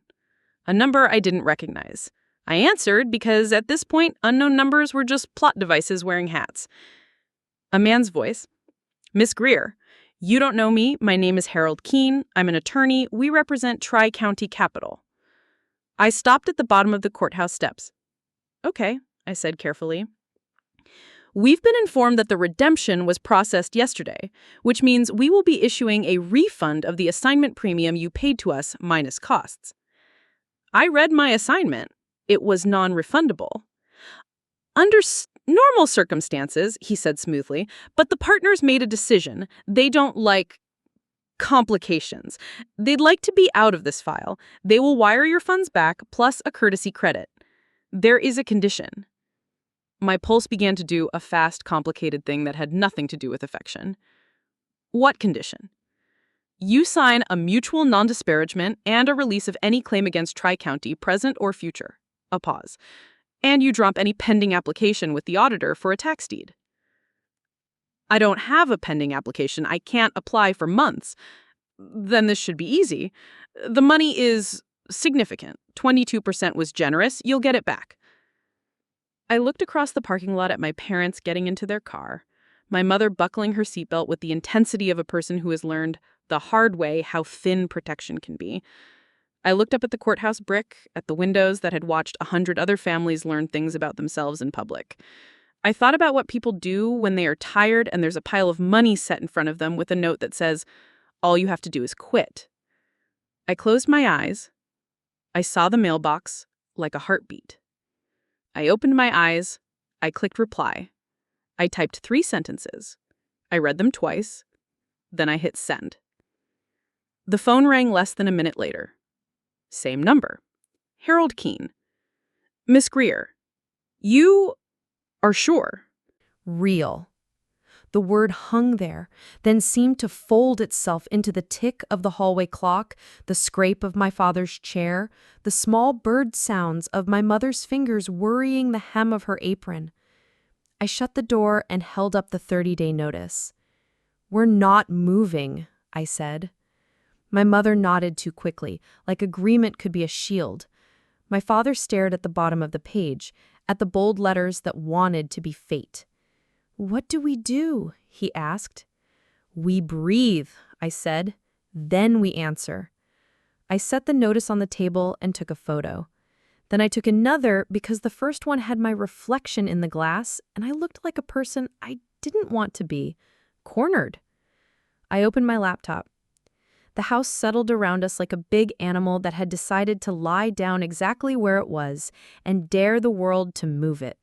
A number I didn't recognize. I answered because at this point, unknown numbers were just plot devices wearing hats. A man's voice. Miss Greer. You don't know me. My name is Harold Keene. I'm an attorney. We represent Tri-County Capital. I stopped at the bottom of the courthouse steps. Okay, I said carefully. We've been informed that the redemption was processed yesterday, which means we will be issuing a refund of the assignment premium you paid to us minus costs. I read my assignment. It was non-refundable. Under normal circumstances, he said smoothly, but the partners made a decision. They don't like complications. They'd like to be out of this file. They will wire your funds back plus a courtesy credit. There is a condition. My pulse began to do a fast, complicated thing that had nothing to do with affection. What condition? You sign a mutual non-disparagement and a release of any claim against Tri-County, present or future. A pause. And you drop any pending application with the auditor for a tax deed. I don't have a pending application. I can't apply for months. Then this should be easy. The money is significant. 22% was generous. You'll get it back. I looked across the parking lot at my parents getting into their car, my mother buckling her seatbelt with the intensity of a person who has learned the hard way how thin protection can be. I looked up at the courthouse brick, at the windows that had watched 100 other families learn things about themselves in public. I thought about what people do when they are tired and there's a pile of money set in front of them with a note that says, "All you have to do is quit." I closed my eyes. I saw the mailbox like a heartbeat. I opened my eyes. I clicked reply. I typed 3 sentences. I read them twice. Then I hit send. The phone rang less than a minute later. Same number. Harold Keene. Miss Greer, you are sure? Real. The word hung there, then seemed to fold itself into the tick of the hallway clock, the scrape of my father's chair, the small bird sounds of my mother's fingers worrying the hem of her apron. I shut the door and held up the 30-day notice. "We're not moving," I said. My mother nodded too quickly, like agreement could be a shield. My father stared at the bottom of the page, at the bold letters that wanted to be fate. "What do we do?" he asked. "We breathe," I said. "Then we answer." I set the notice on the table and took a photo. Then I took another because the first one had my reflection in the glass, and I looked like a person I didn't want to be, cornered. I opened my laptop. The house settled around us like a big animal that had decided to lie down exactly where it was and dare the world to move it.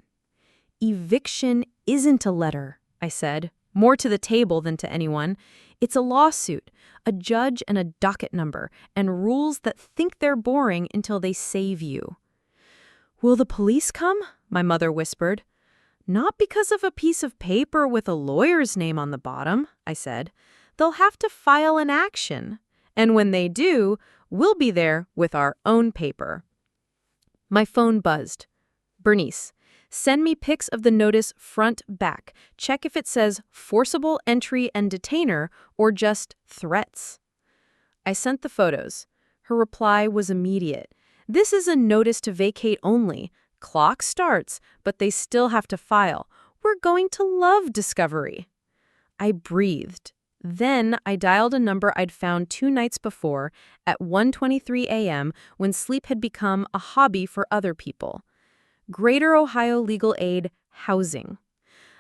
"Eviction isn't a letter," I said, more to the table than to anyone. "It's a lawsuit, a judge and a docket number, and rules that think they're boring until they save you." "Will the police come?" my mother whispered. "Not because of a piece of paper with a lawyer's name on the bottom," I said. "They'll have to file an action. And when they do, we'll be there with our own paper." My phone buzzed. "Bernice, send me pics of the notice front, back. Check if it says forcible entry and detainer or just threats." I sent the photos. Her reply was immediate. "This is a notice to vacate only. Clock starts, but they still have to file. We're going to love discovery." I breathed. Then I dialed a number I'd found 2 nights before at 1:23 a.m. when sleep had become a hobby for other people. Greater Ohio Legal Aid Housing.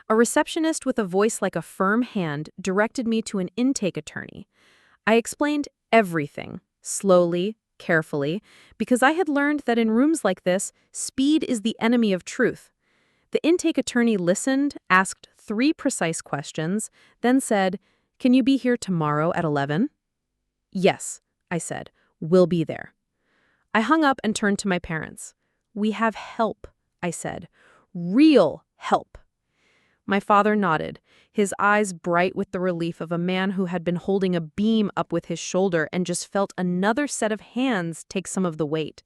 A receptionist with a voice like a firm hand directed me to an intake attorney. I explained everything, slowly, carefully, because I had learned that in rooms like this, speed is the enemy of truth. The intake attorney listened, asked 3 precise questions, then said, "Can you be here tomorrow at 11? "Yes," I said. "We'll be there." I hung up and turned to my parents. "We have help," I said. "Real help." My father nodded, his eyes bright with the relief of a man who had been holding a beam up with his shoulder and just felt another set of hands take some of the weight.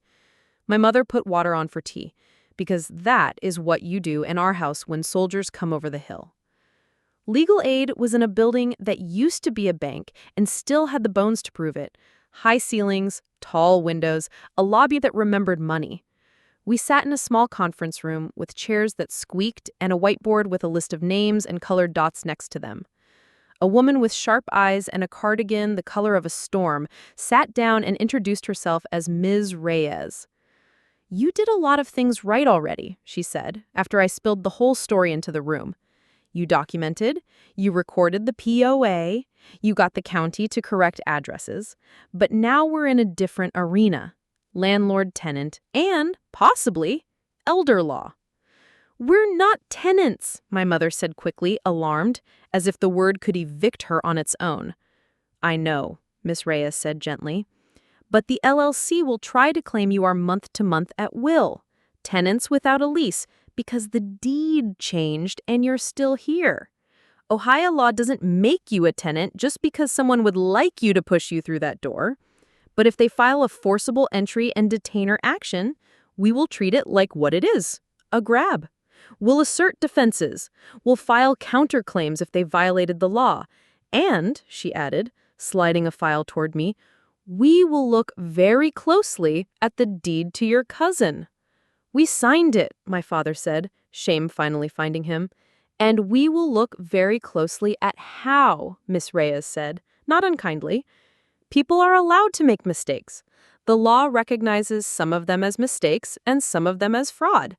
My mother put water on for tea, because that is what you do in our house when soldiers come over the hill. Legal Aid was in a building that used to be a bank and still had the bones to prove it. High ceilings, tall windows, a lobby that remembered money. We sat in a small conference room with chairs that squeaked and a whiteboard with a list of names and colored dots next to them. A woman with sharp eyes and a cardigan the color of a storm sat down and introduced herself as Ms. Reyes. "You did a lot of things right already," she said, after I spilled the whole story into the room. "You documented, you recorded the POA, you got the county to correct addresses, but now we're in a different arena. Landlord-tenant, and, possibly, elder law." "We're not tenants," my mother said quickly, alarmed, as if the word could evict her on its own. "I know," Miss Reyes said gently, "but the LLC will try to claim you are month-to-month at will. Tenants without a lease, Because the deed changed and you're still here. Ohio law doesn't make you a tenant just because someone would like you to push you through that door. But if they file a forcible entry and detainer action, we will treat it like what it is, a grab. We'll assert defenses. We'll file counterclaims if they violated the law. And, she added, sliding a file toward me, we will look very closely at the deed to your cousin. We signed it, my father said, shame finally finding him. And we will look very closely at how, Miss Reyes said, not unkindly. People are allowed to make mistakes. The law recognizes some of them as mistakes and some of them as fraud.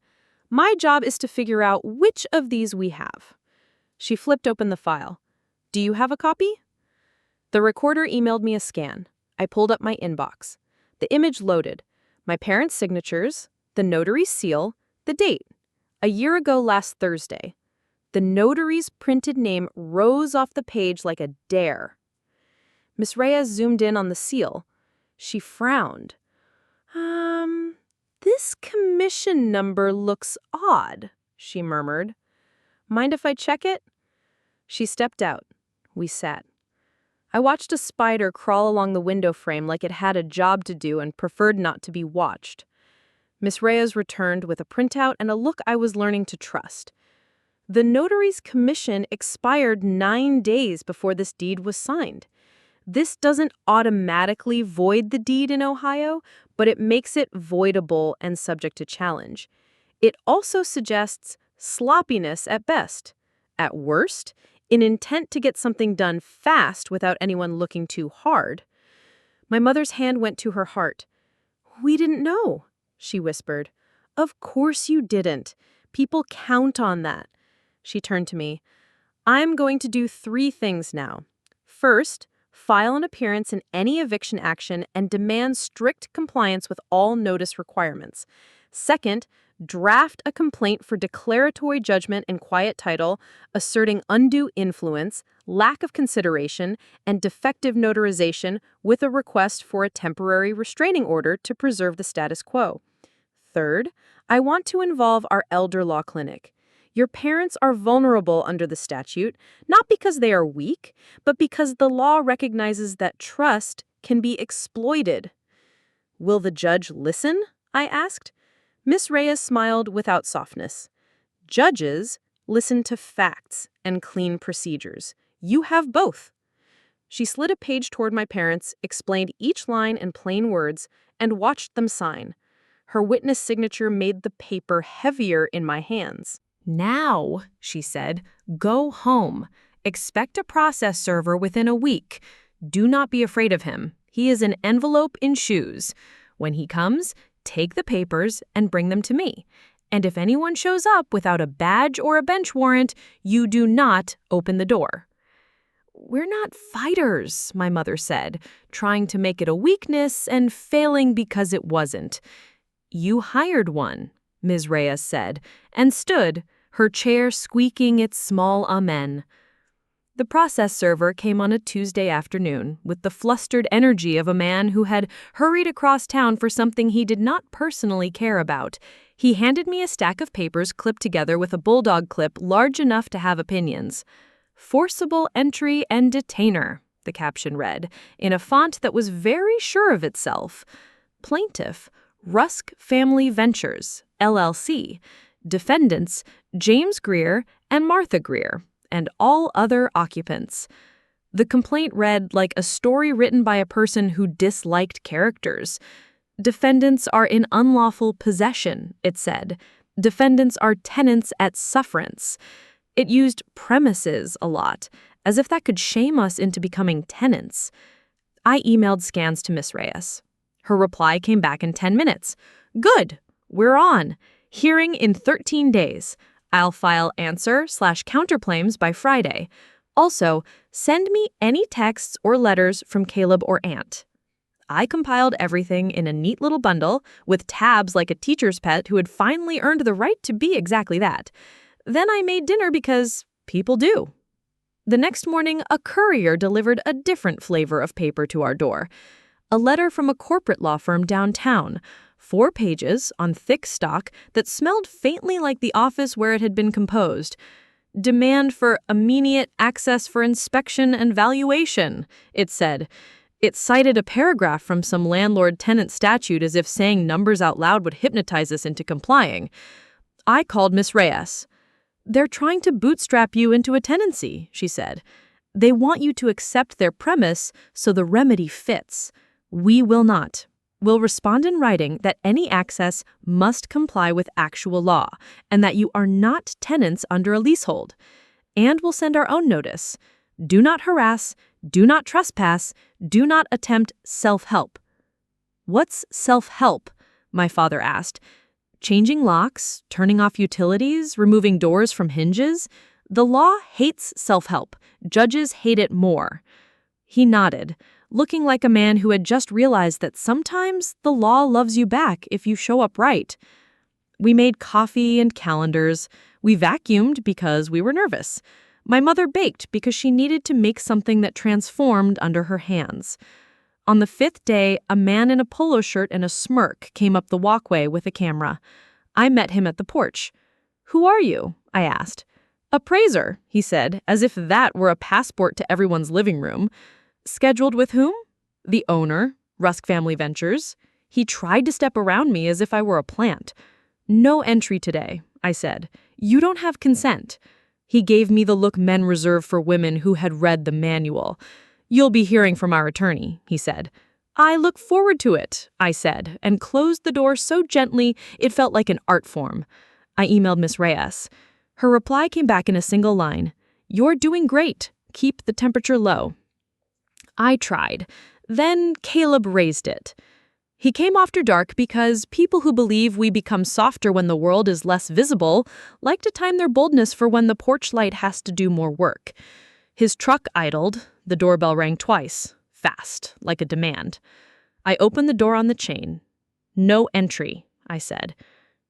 My job is to figure out which of these we have. She flipped open the file. Do you have a copy? The recorder emailed me a scan. I pulled up my inbox. The image loaded. My parents' signatures, the notary's seal, the date. A year ago last Thursday. The notary's printed name rose off the page like a dare. Miss Reyes zoomed in on the seal. She frowned. This commission number looks odd, she murmured. Mind if I check it? She stepped out. We sat. I watched a spider crawl along the window frame like it had a job to do and preferred not to be watched. Miss Reyes returned with a printout and a look I was learning to trust. The notary's commission expired 9 days before this deed was signed. This doesn't automatically void the deed in Ohio, but it makes it voidable and subject to challenge. It also suggests sloppiness at best. At worst, an intent to get something done fast without anyone looking too hard. My mother's hand went to her heart. We didn't know, she whispered. Of course you didn't. People count on that. She turned to me. I'm going to do 3 things now. First, file an appearance in any eviction action and demand strict compliance with all notice requirements. Second, draft a complaint for declaratory judgment and quiet title, asserting undue influence, lack of consideration, and defective notarization with a request for a temporary restraining order to preserve the status quo. Third, I want to involve our elder law clinic. Your parents are vulnerable under the statute, not because they are weak, but because the law recognizes that trust can be exploited. Will the judge listen? I asked. Miss Reyes smiled without softness. Judges listen to facts and clean procedures. You have both. She slid a page toward my parents, explained each line in plain words, and watched them sign. Her witness signature made the paper heavier in my hands. Now, she said, go home. Expect a process server within a week. Do not be afraid of him. He is an envelope in shoes. When he comes, take the papers and bring them to me. And if anyone shows up without a badge or a bench warrant, you do not open the door. We're not fighters, my mother said, trying to make it a weakness and failing because it wasn't. You hired one, Ms. Reyes said, and stood, her chair squeaking its small amen. The process server came on a Tuesday afternoon with the flustered energy of a man who had hurried across town for something he did not personally care about. He handed me a stack of papers clipped together with a bulldog clip large enough to have opinions. Forcible entry and detainer, the caption read, in a font that was very sure of itself. Plaintiff, Rusk Family Ventures, LLC. Defendants, James Greer and Martha Greer, and all other occupants. The complaint read like a story written by a person who disliked characters. Defendants are in unlawful possession, it said. Defendants are tenants at sufferance. It used premises a lot, as if that could shame us into becoming tenants. I emailed scans to Miss Reyes. Her reply came back in 10 minutes. Good, we're on. Hearing in 13 days. I'll file answer/counterclaims by Friday. Also, send me any texts or letters from Caleb or Aunt. I compiled everything in a neat little bundle with tabs like a teacher's pet who had finally earned the right to be exactly that. Then I made dinner because people do. The next morning, a courier delivered a different flavor of paper to our door. A letter from a corporate law firm downtown. 4 pages on thick stock that smelled faintly like the office where it had been composed. Demand for immediate access for inspection and valuation, it said. It cited a paragraph from some landlord-tenant statute as if saying numbers out loud would hypnotize us into complying. I called Miss Reyes. "They're trying to bootstrap you into a tenancy," she said. "They want you to accept their premise so the remedy fits. We will not. We'll respond in writing that any access must comply with actual law and that you are not tenants under a leasehold. And we'll send our own notice. Do not harass, do not trespass, do not attempt self-help." "What's self-help?" my father asked. "Changing locks, turning off utilities, removing doors from hinges? The law hates self-help. Judges hate it more." He nodded, looking like a man who had just realized that sometimes the law loves you back if you show up right. We made coffee and calendars. We vacuumed because we were nervous. My mother baked because she needed to make something that transformed under her hands. On the 5th day, a man in a polo shirt and a smirk came up the walkway with a camera. I met him at the porch. "Who are you?" I asked. "Appraiser," he said, as if that were a passport to everyone's living room. "Scheduled with whom?" "The owner, Rusk Family Ventures." He tried to step around me as if I were a plant. "No entry today," I said. "You don't have consent." He gave me the look men reserve for women who had read the manual. "You'll be hearing from our attorney," he said. "I look forward to it," I said, and closed the door so gently it felt like an art form. I emailed Miss Reyes. Her reply came back in a single line. "You're doing great. Keep the temperature low." I tried. Then Caleb raised it. He came after dark because people who believe we become softer when the world is less visible like to time their boldness for when the porch light has to do more work. His truck idled. The doorbell rang twice, fast, like a demand. I opened the door on the chain. "No entry," I said.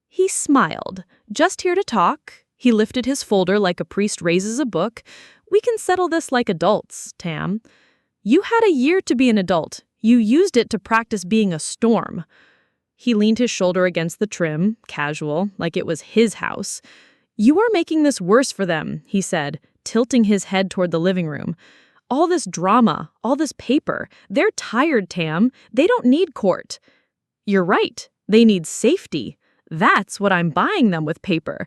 He smiled. "Just here to talk." He lifted his folder like a priest raises a book. "We can settle this like adults, Tam. You had a year to be an adult. You used it to practice being a storm." He leaned his shoulder against the trim, casual, like it was his house. "You are making this worse for them," he said, tilting his head toward the living room. "All this drama, all this paper. They're tired, Tam. They don't need court." "You're right. They need safety. That's what I'm buying them with paper."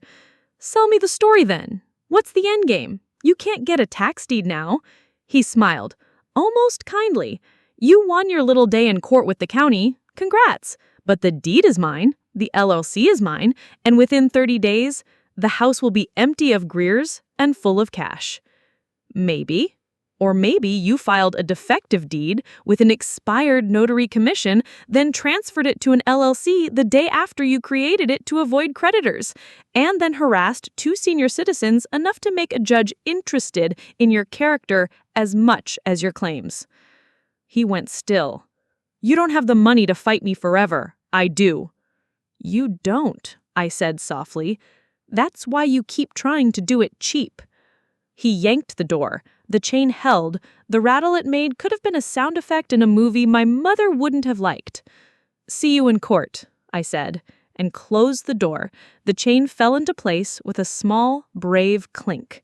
"Sell me the story then. What's the end game? You can't get a tax deed now." He smiled, almost kindly. "You won your little day in court with the county. Congrats. But the deed is mine, the LLC is mine, and within 30 days, the house will be empty of Greers and full of cash." Maybe. Or maybe you filed a defective deed with an expired notary commission, then transferred it to an LLC the day after you created it to avoid creditors, and then harassed 2 senior citizens enough to make a judge interested in your character as much as your claims. He went still. "You don't have the money to fight me forever. I do." "You don't," I said softly. "That's why you keep trying to do it cheap." He yanked the door. The chain held. The rattle it made could have been a sound effect in a movie my mother wouldn't have liked. "See you in court," I said, and closed the door. The chain fell into place with a small, brave clink.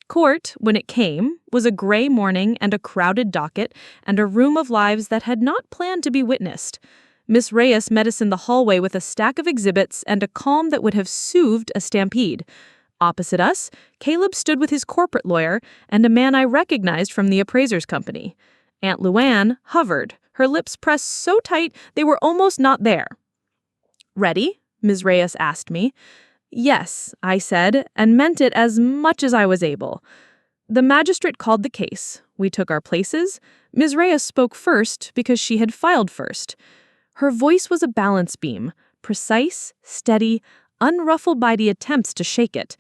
Court, when it came, was a gray morning and a crowded docket and a room of lives that had not planned to be witnessed. Miss Reyes met us in the hallway with a stack of exhibits and a calm that would have soothed a stampede. Opposite us, Caleb stood with his corporate lawyer and a man I recognized from the appraiser's company. Aunt Luann hovered, her lips pressed so tight they were almost not there. "Ready?" Ms. Reyes asked me. "Yes," I said, and meant it as much as I was able. The magistrate called the case. We took our places. Ms. Reyes spoke first because she had filed first. Her voice was a balance beam, precise, steady, unruffled by the attempts to shake it.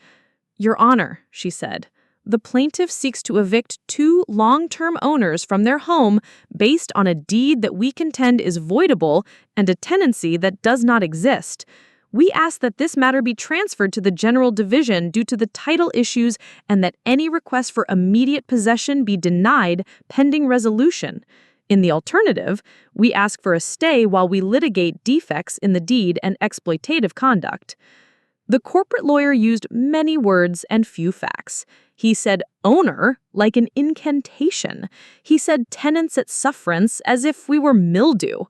"Your Honor," she said, "the plaintiff seeks to evict 2 long-term owners from their home based on a deed that we contend is voidable and a tenancy that does not exist. We ask that this matter be transferred to the General Division due to the title issues and that any request for immediate possession be denied pending resolution. In the alternative, we ask for a stay while we litigate defects in the deed and exploitative conduct. The corporate lawyer used many words and few facts. He said owner like an incantation. He said tenants at sufferance as if we were mildew.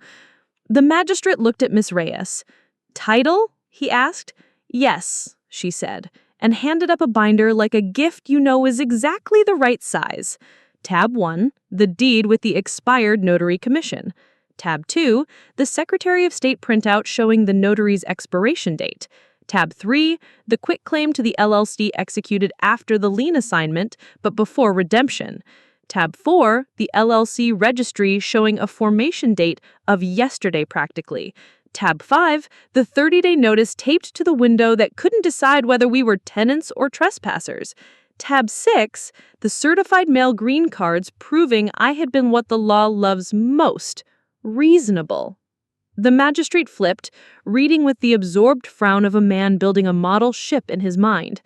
The magistrate looked at Miss Reyes. Title? He asked. Yes, she said, and handed up a binder like a gift you know is exactly the right size. Tab 1, the deed with the expired notary commission. Tab 2, the Secretary of State printout showing the notary's expiration date. Tab 3, the quitclaim to the LLC executed after the lien assignment but before redemption. Tab 4, the LLC registry showing a formation date of yesterday practically. Tab 5, the 30-day notice taped to the window that couldn't decide whether we were tenants or trespassers. Tab 6, the certified mail green cards proving I had been what the law loves most, reasonable. The magistrate flipped, reading with the absorbed frown of a man building a model ship in his mind.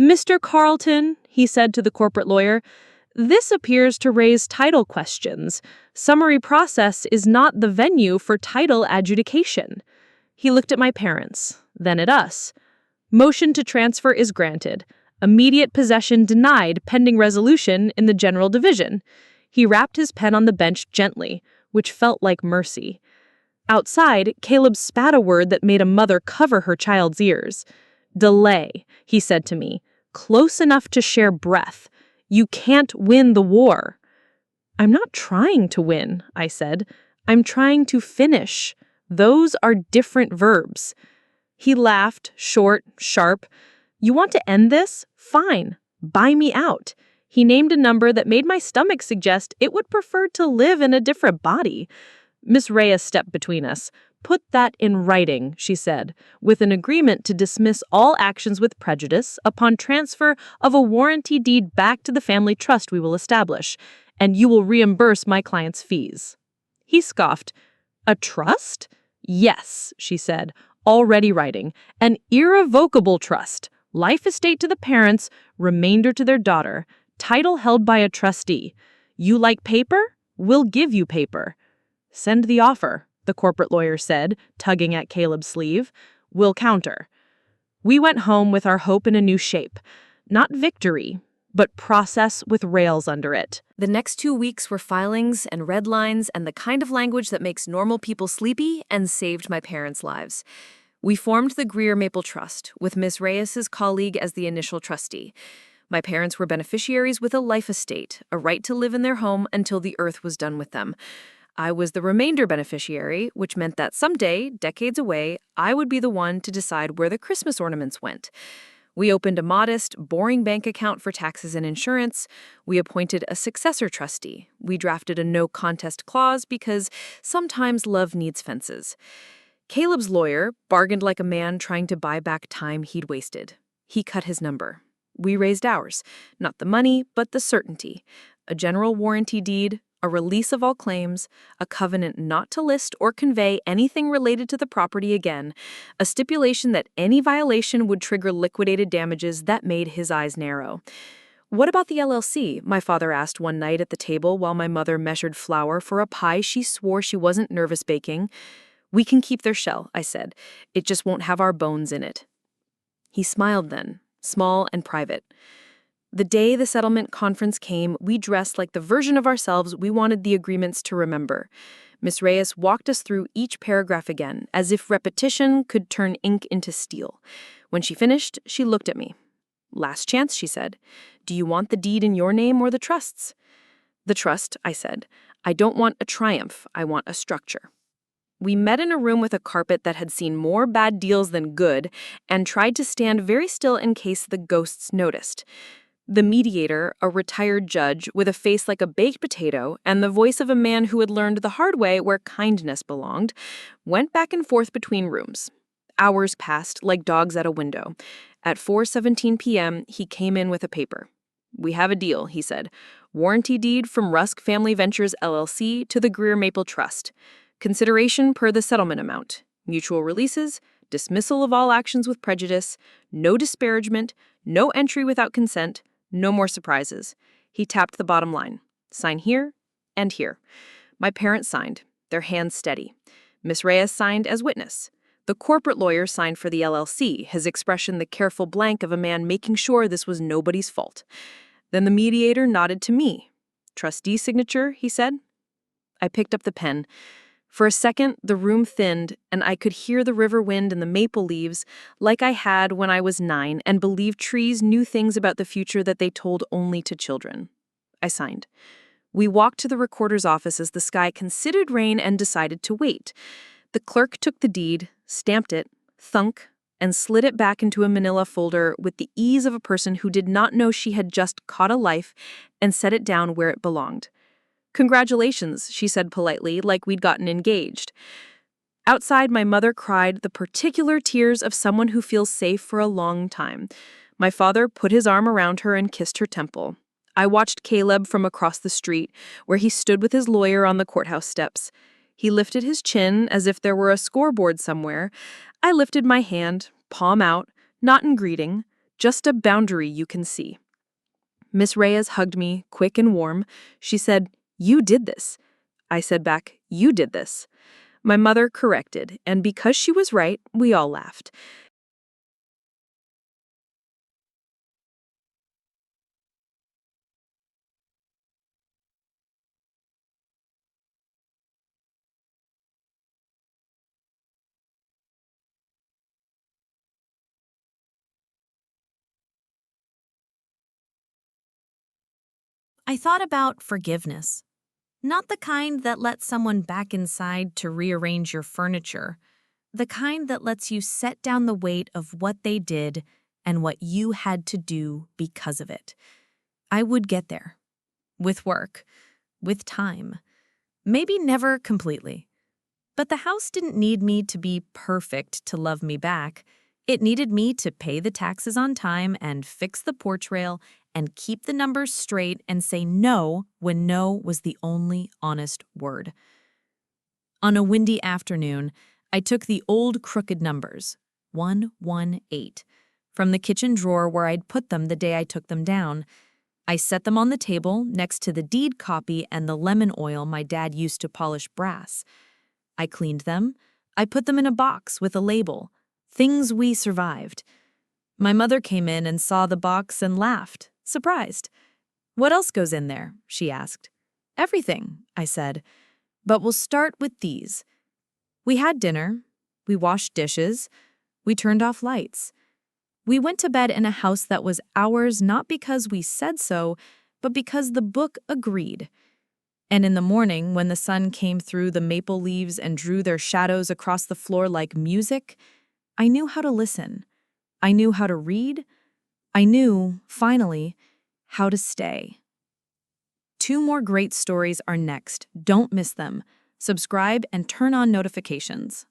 Mr. Carlton, he said to the corporate lawyer, this appears to raise title questions. Summary process is not the venue for title adjudication. He looked at my parents, then at us. Motion to transfer is granted. Immediate possession denied pending resolution in the general division. He rapped his pen on the bench gently, which felt like mercy. Outside, Caleb spat a word that made a mother cover her child's ears. Delay, he said to me, close enough to share breath. You can't win the war. I'm not trying to win, I said. I'm trying to finish. Those are different verbs. He laughed, short, sharp. You want to end this? Fine. Buy me out. He named a number that made my stomach suggest it would prefer to live in a different body. Miss Reyes stepped between us. Put that in writing, she said, with an agreement to dismiss all actions with prejudice upon transfer of a warranty deed back to the family trust we will establish, and you will reimburse my client's fees. He scoffed. A trust? Yes, she said, already writing. An irrevocable trust. Life estate to the parents, remainder to their daughter. Title held by a trustee. You like paper? We'll give you paper. Send the offer, the corporate lawyer said, tugging at Caleb's sleeve. We'll counter. We went home with our hope in a new shape. Not victory, but process with rails under it. The next 2 weeks were filings and red lines and the kind of language that makes normal people sleepy and saved my parents' lives. We formed the Greer Maple Trust, with Miss Reyes's colleague as the initial trustee. My parents were beneficiaries with a life estate, a right to live in their home until the earth was done with them. I was the remainder beneficiary, which meant that someday, decades away, I would be the one to decide where the Christmas ornaments went. We opened a modest, boring bank account for taxes and insurance. We appointed a successor trustee. We drafted a no-contest clause because sometimes love needs fences. Caleb's lawyer bargained like a man trying to buy back time he'd wasted. He cut his number. We raised ours, not the money, but the certainty. A general warranty deed, a release of all claims, a covenant not to list or convey anything related to the property again, a stipulation that any violation would trigger liquidated damages that made his eyes narrow. What about the LLC? My father asked one night at the table while my mother measured flour for a pie she swore she wasn't nervous baking. We can keep their shell, I said. It just won't have our bones in it. He smiled then, small and private. The day the settlement conference came, we dressed like the version of ourselves we wanted the agreements to remember. Miss Reyes walked us through each paragraph again, as if repetition could turn ink into steel. When she finished, she looked at me. Last chance, she said. Do you want the deed in your name or the trust's? The trust, I said. I don't want a triumph. I want a structure. We met in a room with a carpet that had seen more bad deals than good and tried to stand very still in case the ghosts noticed. The mediator, a retired judge with a face like a baked potato and the voice of a man who had learned the hard way where kindness belonged, went back and forth between rooms. Hours passed like dogs at a window. At 4:17 p.m., he came in with a paper. We have a deal, he said. Warranty deed from Rusk Family Ventures, LLC to the Greer Maple Trust. Consideration per the settlement amount. Mutual releases, dismissal of all actions with prejudice, no disparagement, no entry without consent, no more surprises. He tapped the bottom line. Sign here and here. My parents signed, their hands steady. Miss Reyes signed as witness. The corporate lawyer signed for the LLC, his expression the careful blank of a man making sure this was nobody's fault. Then the mediator nodded to me. Trustee signature, he said. I picked up the pen. For a second, the room thinned, and I could hear the river wind and the maple leaves, like I had when I was 9 and believed trees knew things about the future that they told only to children. I signed. We walked to the recorder's office as the sky considered rain and decided to wait. The clerk took the deed, stamped it, thunk, and slid it back into a manila folder with the ease of a person who did not know she had just caught a life and set it down where it belonged. "Congratulations," she said politely, like we'd gotten engaged. Outside, my mother cried the particular tears of someone who feels safe for a long time. My father put his arm around her and kissed her temple. I watched Caleb from across the street, where he stood with his lawyer on the courthouse steps. He lifted his chin as if there were a scoreboard somewhere. I lifted my hand, palm out, not in greeting, just a boundary you can see. Miss Reyes hugged me, quick and warm. She said, "You did this." I said back, "You did this." My mother corrected, and because she was right, we all laughed. I thought about forgiveness. Not the kind that lets someone back inside to rearrange your furniture, the kind that lets you set down the weight of what they did and what you had to do because of it. I would get there. With work. With time. Maybe never completely. But the house didn't need me to be perfect to love me back. It needed me to pay the taxes on time and fix the porch rail and keep the numbers straight and say no when no was the only honest word. On a windy afternoon, I took the old crooked numbers, 118, from the kitchen drawer where I'd put them the day I took them down. I set them on the table next to the deed copy and the lemon oil my dad used to polish brass. I cleaned them. I put them in a box with a label, "Things We Survived." My mother came in and saw the box and laughed, surprised. "What else goes in there?" she asked. "Everything," I said. "But we'll start with these." We had dinner. We washed dishes. We turned off lights. We went to bed in a house that was ours not because we said so, but because the book agreed. And in the morning, when the sun came through the maple leaves and drew their shadows across the floor like music, I knew how to listen. I knew how to read. I knew, finally, how to stay. 2 more great stories are next. Don't miss them. Subscribe and turn on notifications.